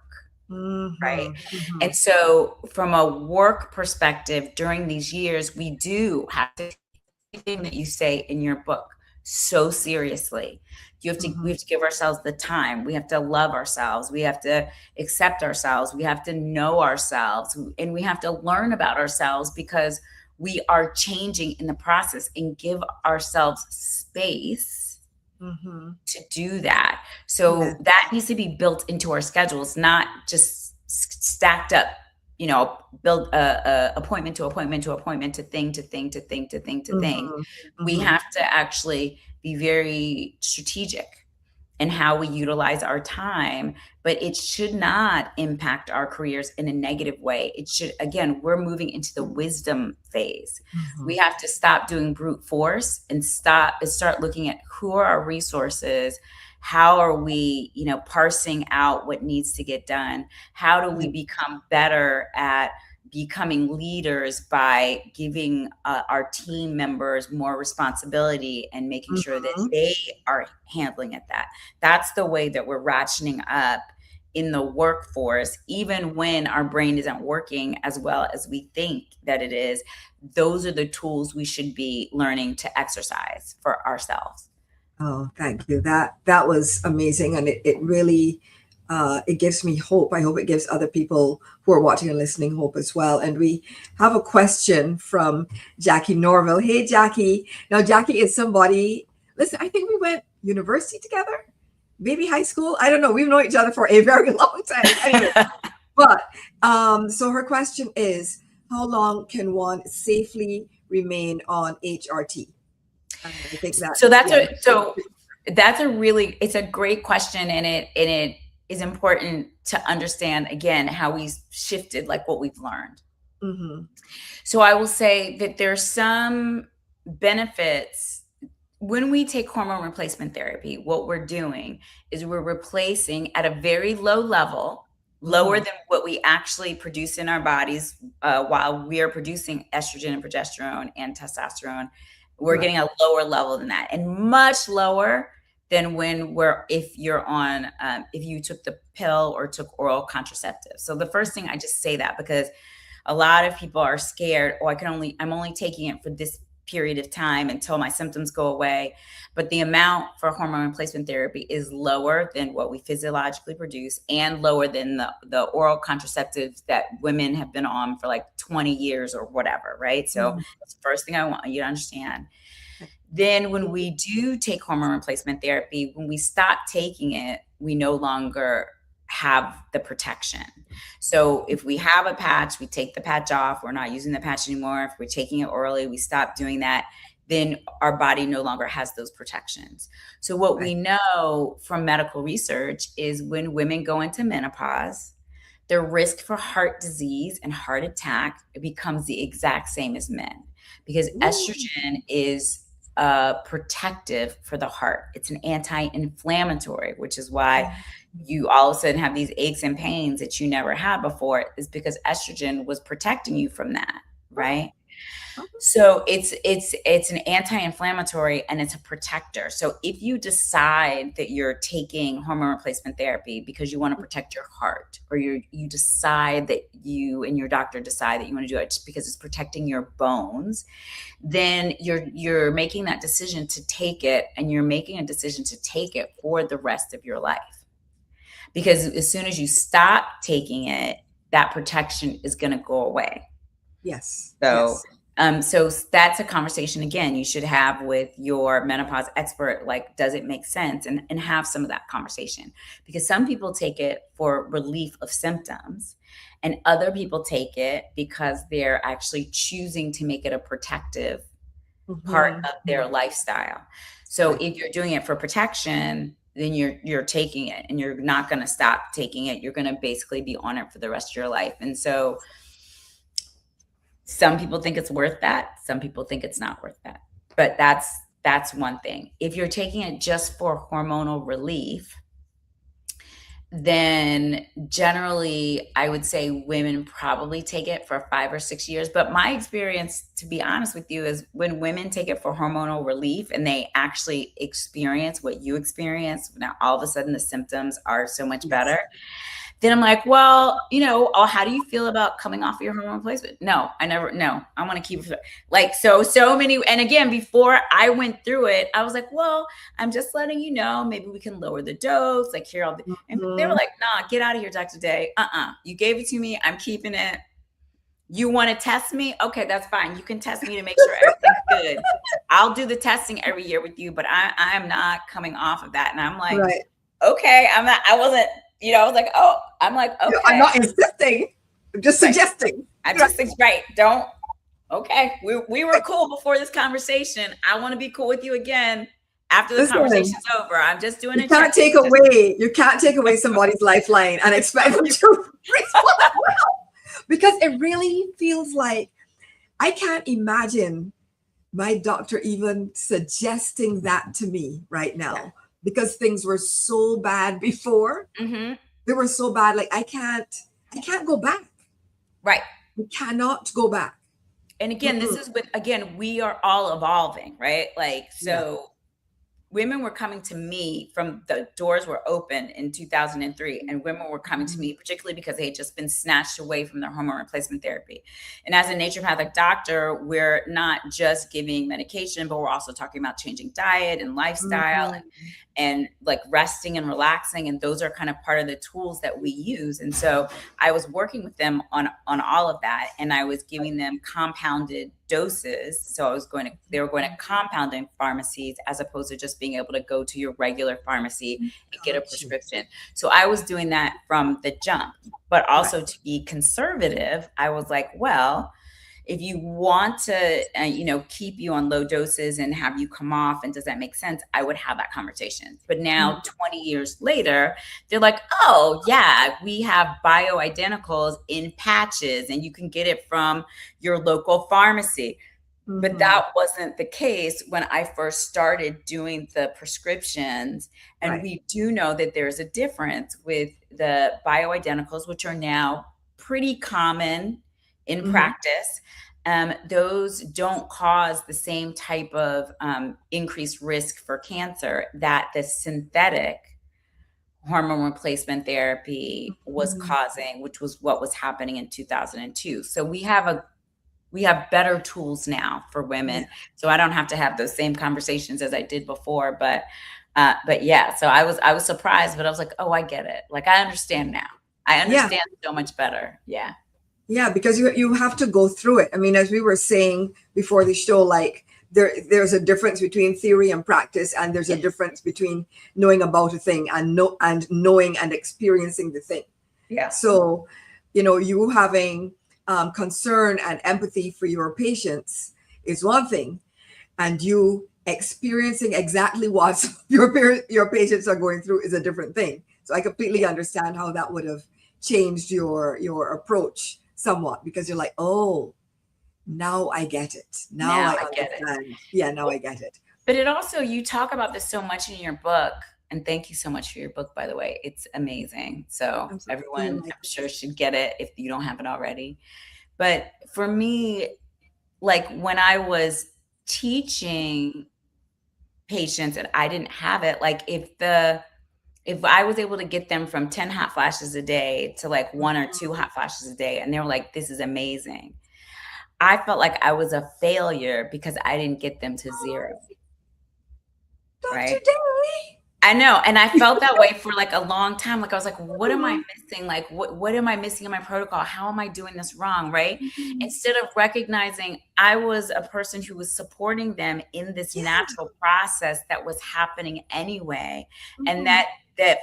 Right. Mhm. And Mhm. so from a work perspective, during these years, we do have to everything that you say in your book so seriously. We Mhm. have to give ourselves the time. We have to love ourselves. We have to accept ourselves. We have to know ourselves, and we have to learn about ourselves, because we are changing in the process, and give ourselves space Mhm. to do that. Yeah. So that needs to be built into our schedules, not just stacked up, build a appointment to appointment to appointment to thing to thing to thing to thing to thing. Mhm. We Mhm. have to actually be very strategic and how we utilize our time, but it should not impact our careers in a negative way. It should, again, we're moving into the wisdom phase. We have to stop doing brute force and start looking at who are our resources. How are we, parsing out what needs to get done? How do we become better at becoming leaders by giving our team members more responsibility and making sure that they are handling it? That's the way that we're ratcheting up in the workforce, even when our brain isn't working as well as we think that it is. Those are the tools we should be learning to exercise for ourselves. Oh, thank you. That was amazing, and it really it gives me hope. I hope it gives other people who are watching and listening hope as well. And we have a question from Jackie Norville. Hey, Jackie. Now, Jackie is somebody. Listen, I think we went university together, maybe high school. I don't know. We've known each other for a very long time. Anyway, but so her question is, how long can one safely remain on HRT? I think that's a really, it's a great question, and it is important to understand again how we shifted, like what we've learned. So I will say that there's some benefits when we take hormone replacement therapy. What we're doing is we're replacing at a very low level, lower than what we actually produce in our bodies while we are producing estrogen and progesterone and testosterone. We're getting a lower level than that, and much lower than if you took the pill or took oral contraceptives. So the first thing, I just say that because a lot of people are scared. Oh, I'm only taking it for this period of time until my symptoms go away. But the amount for hormone replacement therapy is lower than what we physiologically produce, and lower than the oral contraceptives that women have been on for like 20 years or whatever, right? So that's the first thing I want you to understand. Then when we do take hormone replacement therapy, when we stop taking it, we no longer have the protection. So if we have a patch, we take the patch off. We're not using the patch anymore. If we're taking it orally, we stop doing that. Then our body no longer has those protections. So what we know from medical research is when women go into menopause, their risk for heart disease and heart attack, it becomes the exact same as men, because estrogen is protective for the heart. It's an anti-inflammatory, which is why you all of a sudden have these aches and pains that you never had before, is because estrogen was protecting you from that, right? So it's an anti-inflammatory and it's a protector. So if you decide that you're taking hormone replacement therapy because you want to protect your heart, or you decide that you and your doctor decide that you want to do it just because it's protecting your bones, then you're making that decision to take it, and you're making a decision to take it for the rest of your life. Because as soon as you stop taking it, that protection is going to go away. Yes. So that's a conversation, again, you should have with your menopause expert. Like, does it make sense? And have some of that conversation, because some people take it for relief of symptoms, and other people take it because they're actually choosing to make it a protective part of their lifestyle. So if you're doing it for protection, then you're taking it, and you're not going to stop taking it. You're going to basically be on it for the rest of your life. And so some people think it's worth that. Some people think it's not worth that. But that's one thing. If you're taking it just for hormonal relief, then generally I would say women probably take it for 5 or 6 years. But my experience, to be honest with you, is when women take it for hormonal relief and they actually experience what you experience, now all of a sudden the symptoms are so much better. Then I'm like, well, how do you feel about coming off of your hormone replacement? No, I want to keep it. Like, so many. And again, before I went through it, I was like, well, I'm just letting you know, maybe we can lower the dose. Like, here, and they were like, nah, get out of here, Dr. Day. You gave it to me. I'm keeping it. You want to test me? Okay, that's fine. You can test me to make sure everything's good. I'll do the testing every year with you, but I am not coming off of that. And I'm like, okay, I wasn't. I was like, oh, I'm like, okay. I'm not insisting. I'm just suggesting. I just think, okay. We were cool before this conversation. I want to be cool with you again. After the Listen, conversation's over, I'm just doing you a can't check. take away somebody's lifeline and expect them to respond well, because it really feels like I can't imagine my doctor even suggesting that to me right now, Yeah. because things were so bad before. Mm-hmm. They were so bad, like I can't go back. Right. You cannot go back. And again, this Mm-mm. is again, we are all evolving, right? Like, Yeah. so women were coming to me from the doors were open in 2003, and women were coming to me particularly because they had just been snatched away from their hormone replacement therapy. And as a naturopathic doctor, we're not just giving medication, but we're also talking about changing diet and lifestyle, Mm-hmm. and like resting and relaxing, and those are kind of part of the tools that we use. And so I was working with them on all of that, and I was giving them compounded doses. So they were going to compounding pharmacies as opposed to just being able to go to your regular pharmacy and get a Got you. prescription. So I was doing that from the jump. But Right. also, to be conservative, I was like, well, if you want to, keep you on low doses and have you come off, and does that make sense? I would have that conversation. But now, 20 years later, they're like, oh yeah, we have bioidenticals in patches and you can get it from your local pharmacy. But Mm-hmm. that wasn't the case when I first started doing the prescriptions. And Right. we do know that there's a difference with the bioidenticals, which are now pretty common in Mm-hmm. practice. Those don't cause the same type of increased risk for cancer that the synthetic hormone replacement therapy was Mm-hmm. causing, which was what was happening in 2002. So we have better tools now for women. Yeah. So I don't have to have those same conversations as I did before. But yeah, so I was surprised, but I was like, oh, I get it. Like, I understand now. I Yeah. understand so much better. Yeah. Yeah, because you have to go through it. I mean, as we were saying before the show, like there's a difference between theory and practice, and there's a Yes. difference between knowing about a thing and knowing and experiencing the thing. Yeah. So, you having concern and empathy for your patients is one thing, and you experiencing exactly what your patients are going through is a different thing. So I completely understand how that would have changed your approach somewhat, because you're like, oh, now I get it. Now Now I I get it. understand. Yeah, now I get it. But it also, you talk about this so much in your book. And thank you so much for your book, by the way. It's amazing. So I'm so happy you everyone, like I'm sure, should get it if you don't have it already. But for me, like when I was teaching patients and I didn't have it, like if I was able to get them from 10 hot flashes a day to like 1 or 2 hot flashes a day, and they were like, this is amazing, I felt like I was a failure because I didn't get them to 0. Dr. Right? Day. I know. And I felt that way for like a long time. Like I was like, what am I missing? Like what am I missing in my protocol? How am I doing this wrong? Right. Instead of recognizing I was a person who was supporting them in this natural process that was happening anyway. And that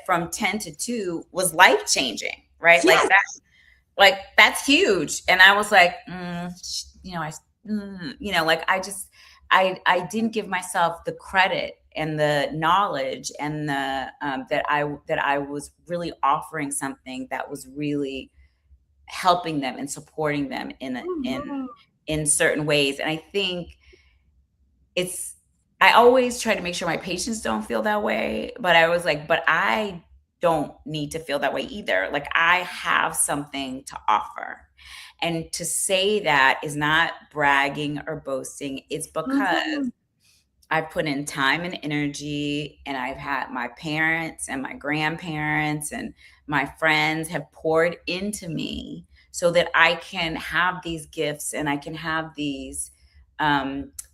from 10 to 2 was life changing. Right. Yes. Like that's huge. And I was like, I didn't give myself the credit and the knowledge and the that I was really offering something that was really helping them and supporting them in certain ways. And I think I always try to make sure my patients don't feel that way, but I was like, but I don't need to feel that way either. Like I have something to offer. And to say that is not bragging or boasting. It's because I've put in time and energy, and I've had my parents and my grandparents and my friends have poured into me so that I can have these gifts and I can have these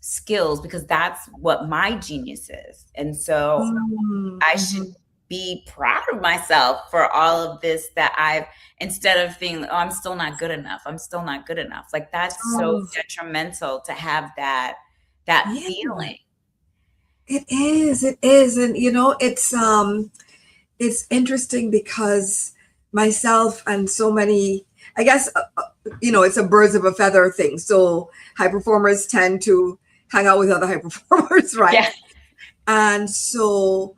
skills, because that's what my genius is. And so I should be proud of myself for all of this that instead of being, oh, I'm still not good enough. I'm still not good enough. Like that's so detrimental to have that feeling. It is. It is. And it's interesting because myself and so many, I guess, it's a birds of a feather thing. So high performers tend to hang out with other high performers, right? Yeah. And so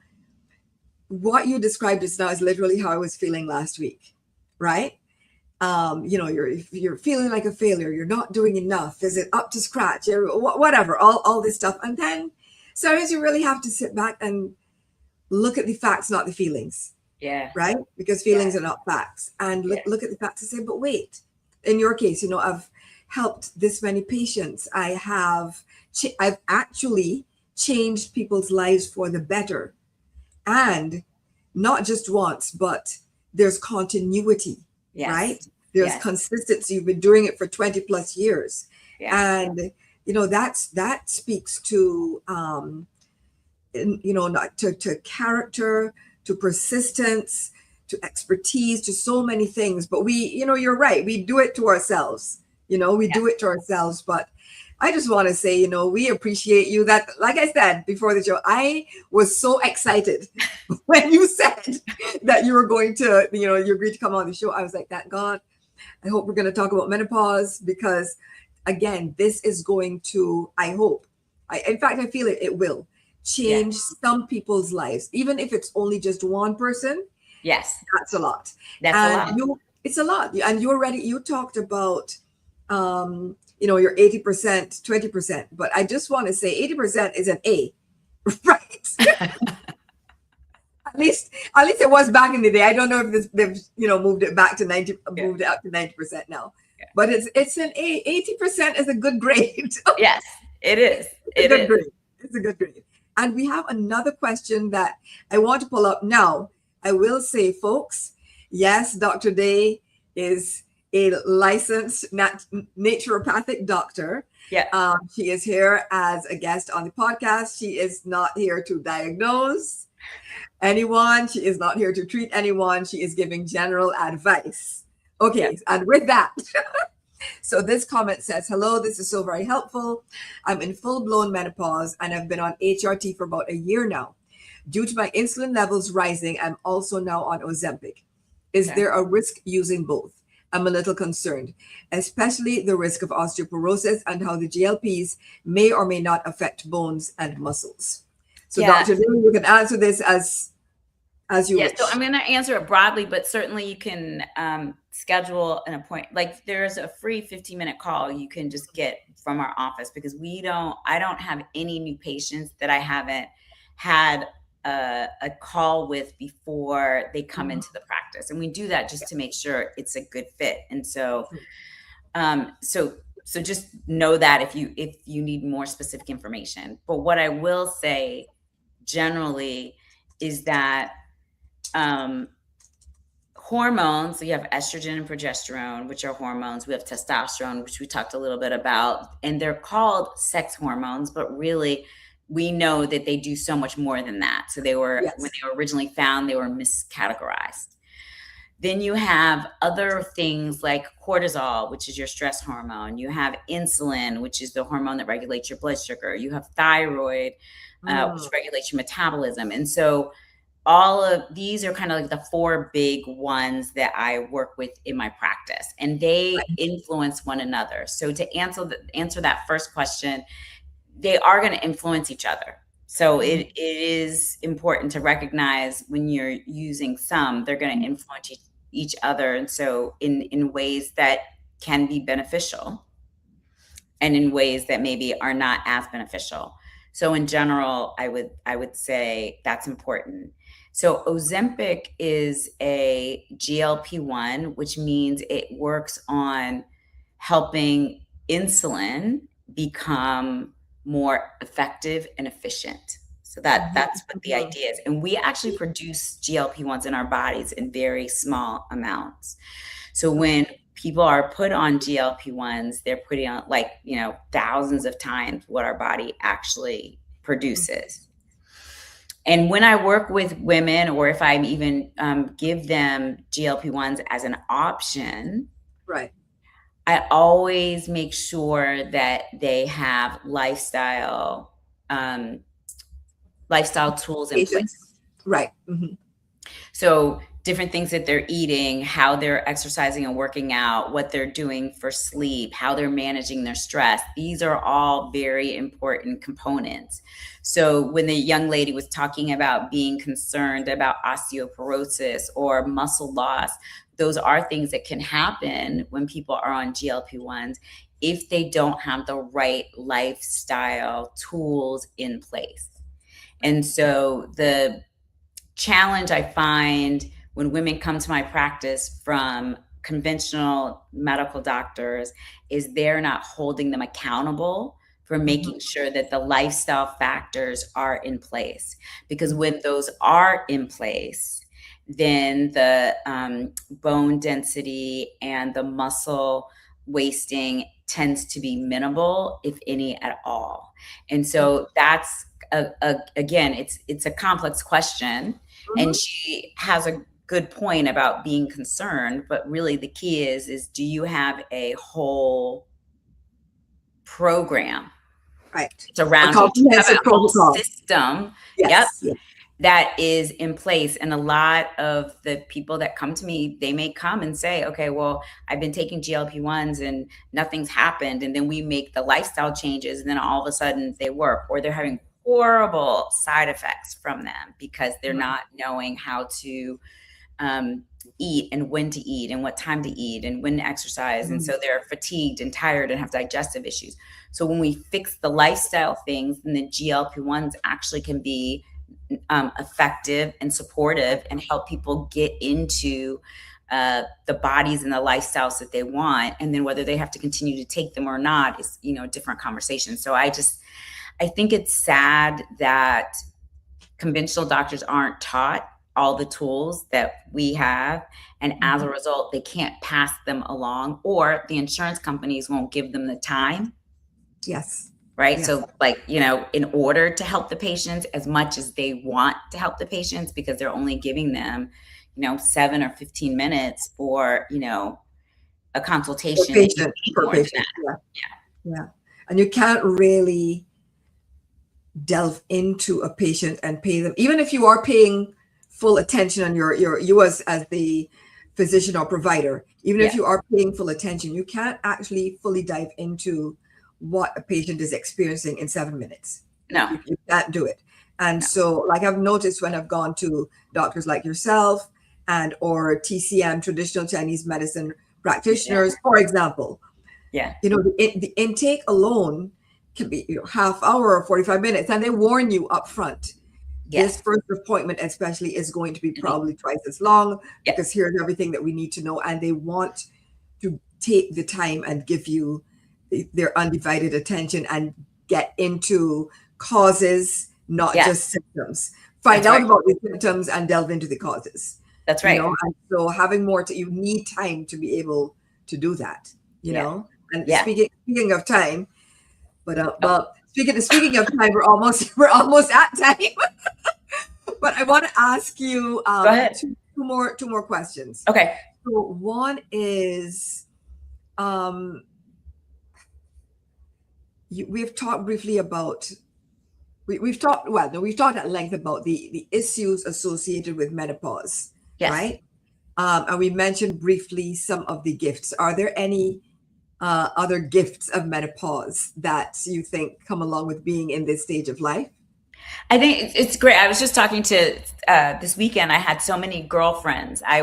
what you described just now is literally how I was feeling last week, right? You're feeling like a failure. You're not doing enough. Is it up to scratch? Whatever, all this stuff. And then sometimes you really have to sit back and look at the facts, not the feelings, Yeah. right? Because Yeah. feelings are not facts. And Yeah. look at the facts and say, but wait, in your case, I've helped this many patients. I've actually changed people's lives for the better. And not just once, but there's continuity, Yes. right? There's Yes. consistency. You've been doing it for 20 plus years. Yeah. And, that speaks to, not to character, to persistence, to expertise, to so many things. But you're right. We do it to ourselves. We Yeah. do it to ourselves. But I just want to say, we appreciate you. That, like I said before the show, I was so excited when you said that you were going to, you agreed to come on the show. I was like, that God, I hope we're going to talk about menopause because, again, this is going to, I hope, in fact, I feel it will Yeah. change some people's lives, even if it's only just one person. Yes. That's a lot, That's a and lot. it's a lot. And you talked about, your 80%, 20%, but I just want to say 80% is an A, right? At least it was back in the day. I don't know if they've moved it back to 90, Yeah. moved it up to 90% now. Yeah. But it's an A. 80% is a good grade. Yes, it is. It's a It good is. grade. It's a good grade. And we have another question that I want to pull up now. I will say, folks, yes, Dr. Day is a licensed naturopathic doctor. Yeah. She is here as a guest on the podcast. She is not here to diagnose anyone. She is not here to treat anyone. She is giving general advice. Okay, Yeah. and with that, so this comment says, hello, this is so very helpful. I'm in full-blown menopause and I've been on HRT for about a year now. Due to my insulin levels rising, I'm also now on Ozempic. Is Okay. there a risk using both? I'm a little concerned, especially the risk of osteoporosis and how the GLPs may or may not affect bones and muscles. So, Yeah. Dr. Lilly, you can answer this as you Yeah, wish. so I'm going to answer it broadly, but certainly you can schedule an appointment. Like there's a free 15-minute call you can just get from our office because I don't have any new patients that I haven't had a call with before they come into the practice. And we do that just to make sure it's a good fit. And so, so just know that if you need more specific information. But what I will say generally is that hormones, so you have estrogen and progesterone, which are hormones. We have testosterone, which we talked a little bit about, and they're called sex hormones, but really we know that they do so much more than that. So when they were originally found, they were miscategorized. Then you have other things like cortisol, which is your stress hormone. You have insulin, which is the hormone that regulates your blood sugar. You have thyroid, which regulates your metabolism. And so all of these are kind of like the four big ones that I work with in my practice, and they influence one another. So to answer that first question, they are going to influence each other. So it is important to recognize when you're using some, they're going to influence each other. And so in ways that can be beneficial and in ways that maybe are not as beneficial. So in general, I would say that's important. So Ozempic is a GLP-1, which means it works on helping insulin become more effective and efficient. So that's what the idea is. And we actually produce GLP-1s in our bodies in very small amounts. So when people are put on GLP-1s, they're putting on thousands of times what our body actually produces. And when I work with women, or if I even give them GLP-1s as an option, right, I always make sure that they have lifestyle tools in place. right. So different things that they're eating, how they're exercising and working out, what they're doing for sleep, how they're managing their stress. These are all very important components. So when the young lady was talking about being concerned about osteoporosis or muscle loss, those are things that can happen when people are on GLP-1s if they don't have the right lifestyle tools in place. And so the challenge I find when women come to my practice from conventional medical doctors is they're not holding them accountable for making sure that the lifestyle factors are in place. Because when those are in place, then the bone density and the muscle wasting tends to be minimal, if any at all. And so that's again, it's a complex question, and she has a good point about being concerned, but really the key is do you have a whole program Right. A around you? Do you have comprehensive a whole protocol. system? Yep. Yes. Yes. That is in place. And a lot of the people that come to me, they may come and say, okay, well, I've been taking GLP-1s and nothing's happened. And then we make the lifestyle changes and then all of a sudden they work, or they're having horrible side effects from them because they're not knowing how to eat and when to eat and what time to eat and when to exercise. And so they're fatigued and tired and have digestive issues. So when we fix the lifestyle things, then the GLP-1s actually can be effective and supportive and help people get into the bodies and the lifestyles that they want. And then whether they have to continue to take them or not is, a different conversation. So I think it's sad that conventional doctors aren't taught all the tools that we have. And as a result, they can't pass them along, or the insurance companies won't give them the time. Yes. Right. Yes. So in order to help the patients as much as they want to help the patients, because they're only giving them, 7 or 15 minutes for, a consultation. Per patient. Yeah. And you can't really delve into a patient and pay them, even if you are paying full attention on you as the physician or provider, even if you are paying full attention, you can't actually fully dive into what a patient is experiencing in 7 minutes. No. You can't do it. And so, like I've noticed when I've gone to doctors like yourself and or TCM, traditional Chinese medicine practitioners, for example, the intake alone can be half hour or 45 minutes, and they warn you up front. This first appointment especially is going to be probably twice as long because here's everything that we need to know, and they want to take the time and give you their undivided attention and get into causes, not just symptoms. Find out about the symptoms and delve into the causes. That's right. And so having you need time to be able to do that, know. And speaking of time, but speaking of time, we're almost at time. But I want to ask you two more questions. Okay. So one is, we've talked briefly about we've talked at length about the issues associated with menopause, right? And we mentioned briefly some of the gifts. Are there any other gifts of menopause that you think come along with being in this stage of life? I think it's great. I was just talking to this weekend. I had so many girlfriends. I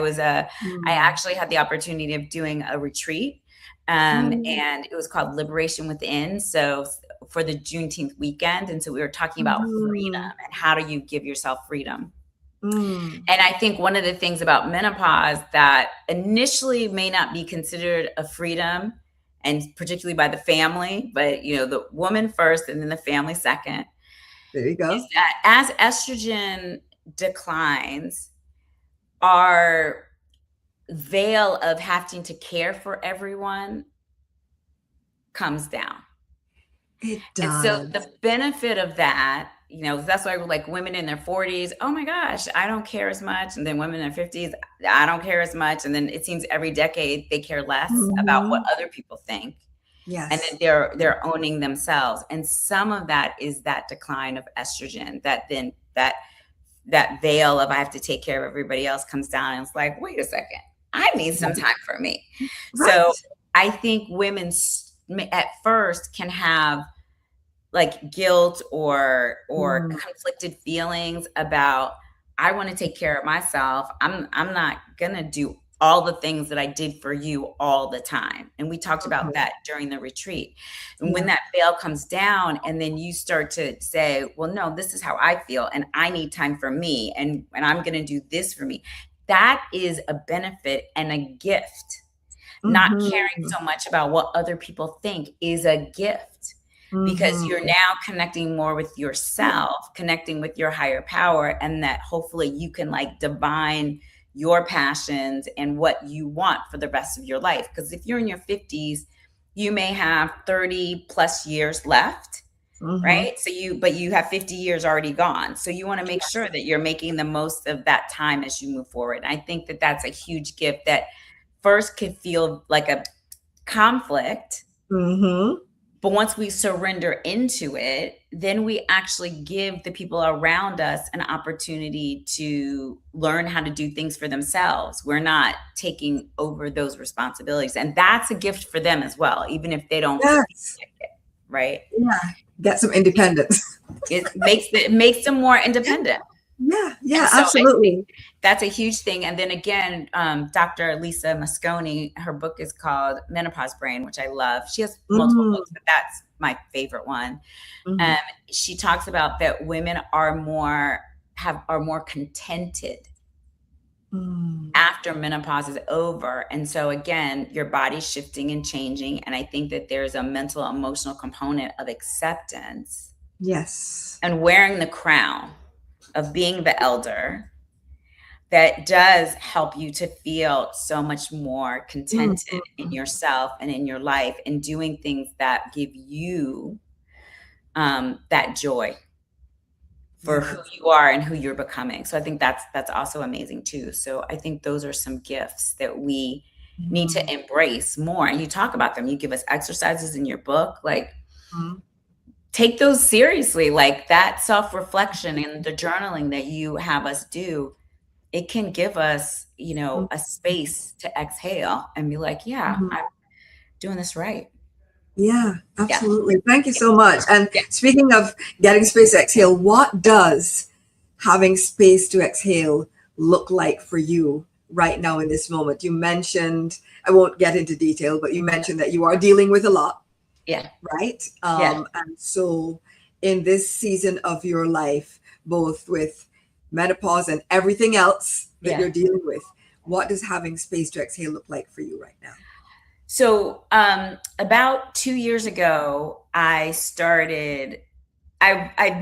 actually had the opportunity of doing a retreat, and it was called Liberation Within. So for the Juneteenth weekend, and so we were talking about freedom and how do you give yourself freedom. And I think one of the things about menopause that initially may not be considered a freedom, and particularly by the family, but the woman first and then the family second. There you go. Is that as estrogen declines, our veil of having to care for everyone comes down. It does. And so the benefit of that, that's why like women in their 40s, oh my gosh, I don't care as much. And then women in their 50s, I don't care as much. And then it seems every decade they care less about what other people think. Yes. And then they're owning themselves. And some of that is that decline of estrogen that that veil of I have to take care of everybody else comes down, and it's like, wait a second, I need some time for me. So Right. I think women at first can have like guilt or Mm, conflicted feelings about, I want to take care of myself. I'm not gonna do all the things that I did for you all the time. And we talked about mhm. that during the retreat. And when Yeah. that veil comes down and then you start to say, well, no, this is how I feel and I need time for me, and I'm gonna do this for me. That is a benefit and a gift. Not caring Mhm. so much about what other people think is a gift, because you're Mhm. now connecting more with Yeah. yourself, connecting with your higher power, and that hopefully you can like divine your passions and what you want for the rest of your life. Because if you're in your 50s, you may have 30 plus years left, Mhm. right? But you have 50 years already gone. So you want to make sure Yes. that you're making the most of that time as you move forward. I think that that's a huge gift that first could feel like a conflict, Mhm. but once we surrender into it, then we actually give the people around us an opportunity to learn how to do things for themselves. We're not taking over those responsibilities. And that's a gift for them as well, even if they don't feel Yes. like it, right? Yeah. Get some independence. It makes them more independent. Yeah. And Yeah. so I think Absolutely. that's a huge thing. And then again, Dr. Lisa Mosconi, her book is called Menopause Brain, which I love. She has multiple Mm. books, but that's my favorite one. Um, Mhm. she talks about that women are more contented Mm. after menopause is over. And so again, your body's shifting and changing. And I think that there's a mental, emotional component of acceptance Yes. and wearing the crown of being the elder that does help you to feel so much more contented in Mhm. yourself and in your life, and doing things that give you that joy for who Yes. you are and who you're becoming. So I think that's also amazing too. So I think those are some gifts that we need Mhm. to embrace more. And you talk about them. You give us exercises in your book, like Mhm. take those seriously, like that self-reflection and the journaling that you have us do. It can give us, Mhm. a space to exhale and be like, yeah, Mhm. I'm doing this right. Yeah, Yeah. absolutely. Thank you Yeah. so much. And Yeah. speaking of getting space to exhale, what does having space to exhale look like for you right now in this moment? You mentioned, I won't get into detail, but you mentioned that you are dealing with a lot, Yeah. right? Yeah. And so in this season of your life, both with menopause and everything else that Yeah. you're dealing with, what does having space to exhale look like for you right now? So, about 2 years ago, I've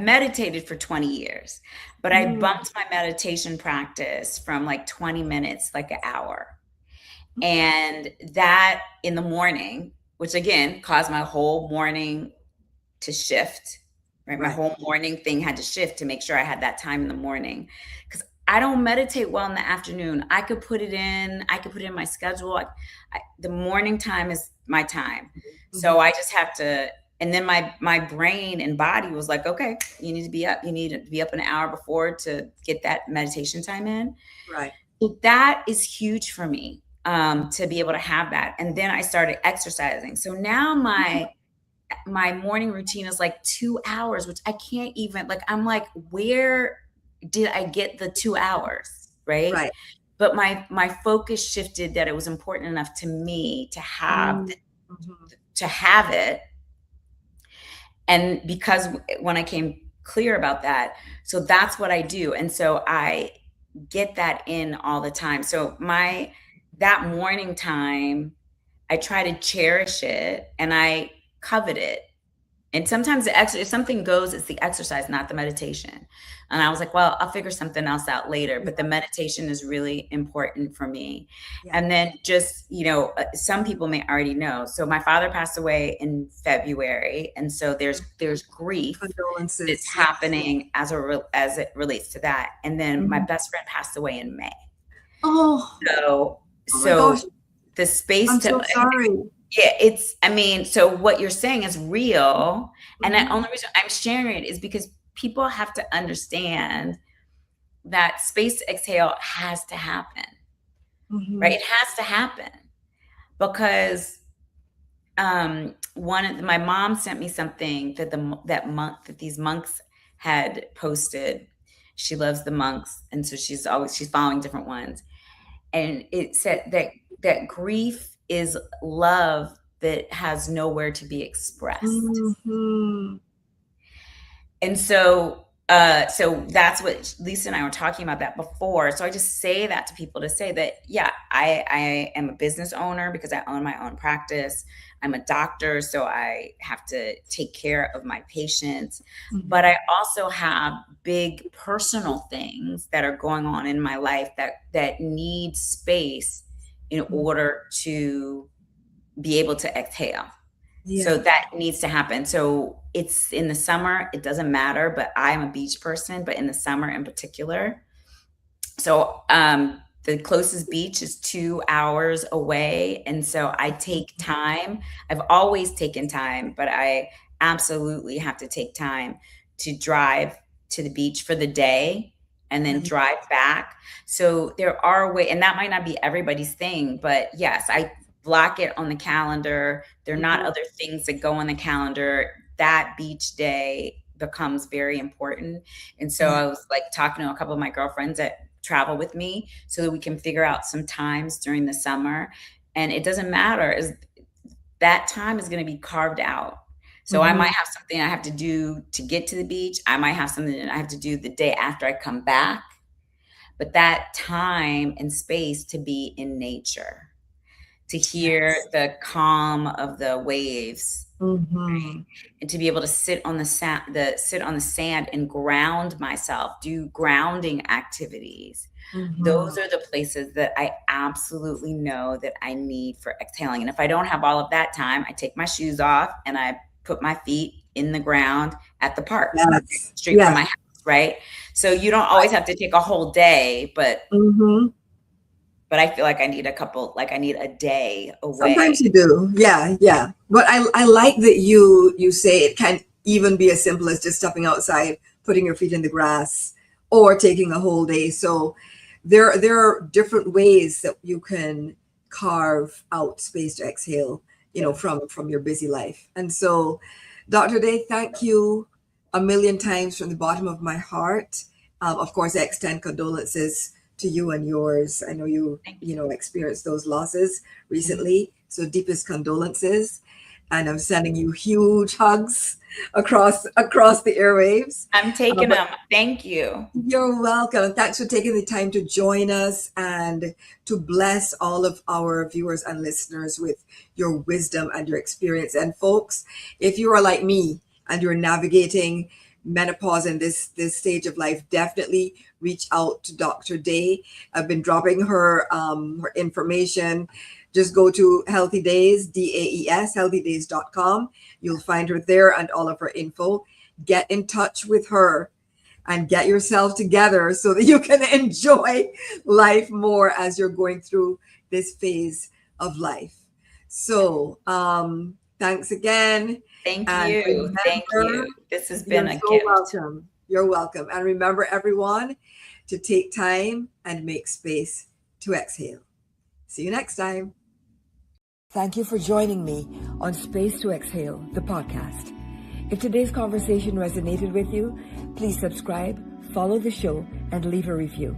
meditated for 20 years, but I Mm, bumped my meditation practice from like 20 minutes, like an hour. okay. And that in the morning, which again caused my whole morning to shift, right? My Right. whole morning thing had to shift to make sure I had that time in the morning. Because I don't meditate well in the afternoon. I could put it in my schedule. The morning time is my time. So Mhm. I just have to, and then my brain and body was like, okay, you need to be up. You need to be up an hour before to get that meditation time in. Right. So that is huge for me, to be able to have that. And then I started exercising. So now my morning routine is like 2 hours, which I can't even, like, I'm like, where did I get the 2 hours, right? Right. But my focus shifted that it was important enough to me Mm, mhm. to have it. And because when I came clear about that, so that's what I do. And so I get that in all the time. So that morning time, I try to cherish it and I covet it. And sometimes if something goes, it's the exercise, not the meditation. And I was like, well, I'll figure something else out later. Yeah. But the meditation is really important for me. Yeah. And then just, some people may already know. So my father passed away in February. And so there's grief that's Condolences. Yes. happening as it relates to that. And then my Mhm. best friend passed away in May. Oh, So, oh my gosh. the space I'm to, so sorry. yeah, I mean, so what you're saying is real. And the Mhm. only reason I'm sharing it is because people have to understand that space to exhale has to happen, right? It has to happen because my mom sent me something that these monks had posted. She loves the monks, and so she's following different ones. And it said that grief is love that has nowhere to be expressed. And so that's what Lisa and I were talking about that before. So I just say that to people to say that, yeah, I am a business owner because I own my own practice. I'm a doctor, so I have to take care of my patients. But I also have big personal things that are going on in my life that need space in order to be able to exhale. Yeah. So that needs to happen. So it's in the summer, it doesn't matter, but I'm a beach person, but in the summer in particular. So the closest beach is 2 hours away. And so I take time. I've always taken time, but I absolutely have to take time to drive to the beach for the day and then drive back. So there are ways, and that might not be everybody's thing, but yes, I block it on the calendar. There are not other things that go on the calendar. That beach day becomes very important. And so I was like talking to a couple of my girlfriends that travel with me so that we can figure out some times during the summer. And it doesn't matter, is that time is going to be carved out. So I might have something I have to do to get to the beach. I might have something that I have to do the day after I come back. But that time and space to be in nature, to hear the calm of the waves, right? And to be able to sit on the sand and ground myself, do grounding activities. Those are the places that I absolutely know that I need for exhaling. And if I don't have all of that time, I take my shoes off and I put my feet in the ground at the park, straight from my house, right? So you don't always have to take a whole day, but I feel like I need a day away. Sometimes you do. Yeah. But I like that you say it can even be as simple as just stepping outside, putting your feet in the grass, or taking a whole day. So there are different ways that you can carve out space to exhale, from your busy life. And so, Dr. Day, thank you a million times from the bottom of my heart. Of course, I extend condolences to you and yours. I know you experienced those losses recently. So deepest condolences. And I'm sending you huge hugs across the airwaves. I'm taking them. Thank you. You're welcome. Thanks for taking the time to join us and to bless all of our viewers and listeners with your wisdom and your experience. And folks, if you are like me and you're navigating menopause in this stage of life, definitely reach out to Dr. Day. I've been dropping her information. Just go to Healthy Days, DAES, healthydays.com. You'll find her there and all of her info. Get in touch with her and get yourself together so that you can enjoy life more as you're going through this phase of life. So thanks again. Thank you. This has been a gift. Welcome. You're welcome. And remember, everyone, to take time and make space to exhale. See you next time. Thank you for joining me on Space to Exhale, the podcast. If today's conversation resonated with you, please subscribe, follow the show, and leave a review.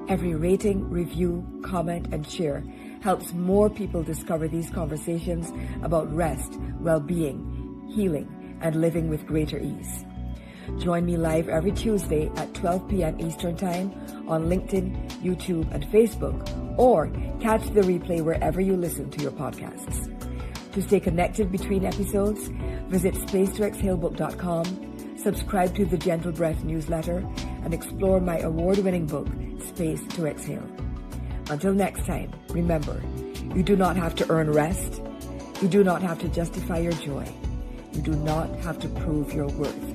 Every rating, review, comment, and share helps more people discover these conversations about rest, well-being, healing, and living with greater ease. Join me live every Tuesday at 12 p.m. Eastern Time on LinkedIn, YouTube, and Facebook, or catch the replay wherever you listen to your podcasts. To stay connected between episodes, visit spacetoexhalebook.com, subscribe to the Gentle Breath newsletter, and explore my award-winning book, Space to Exhale. Until next time, remember, you do not have to earn rest. You do not have to justify your joy. You do not have to prove your worth.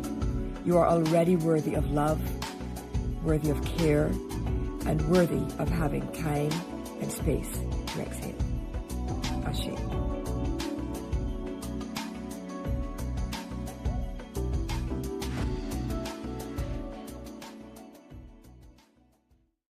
You are already worthy of love, worthy of care, and worthy of having time and space to exhale. Ashe.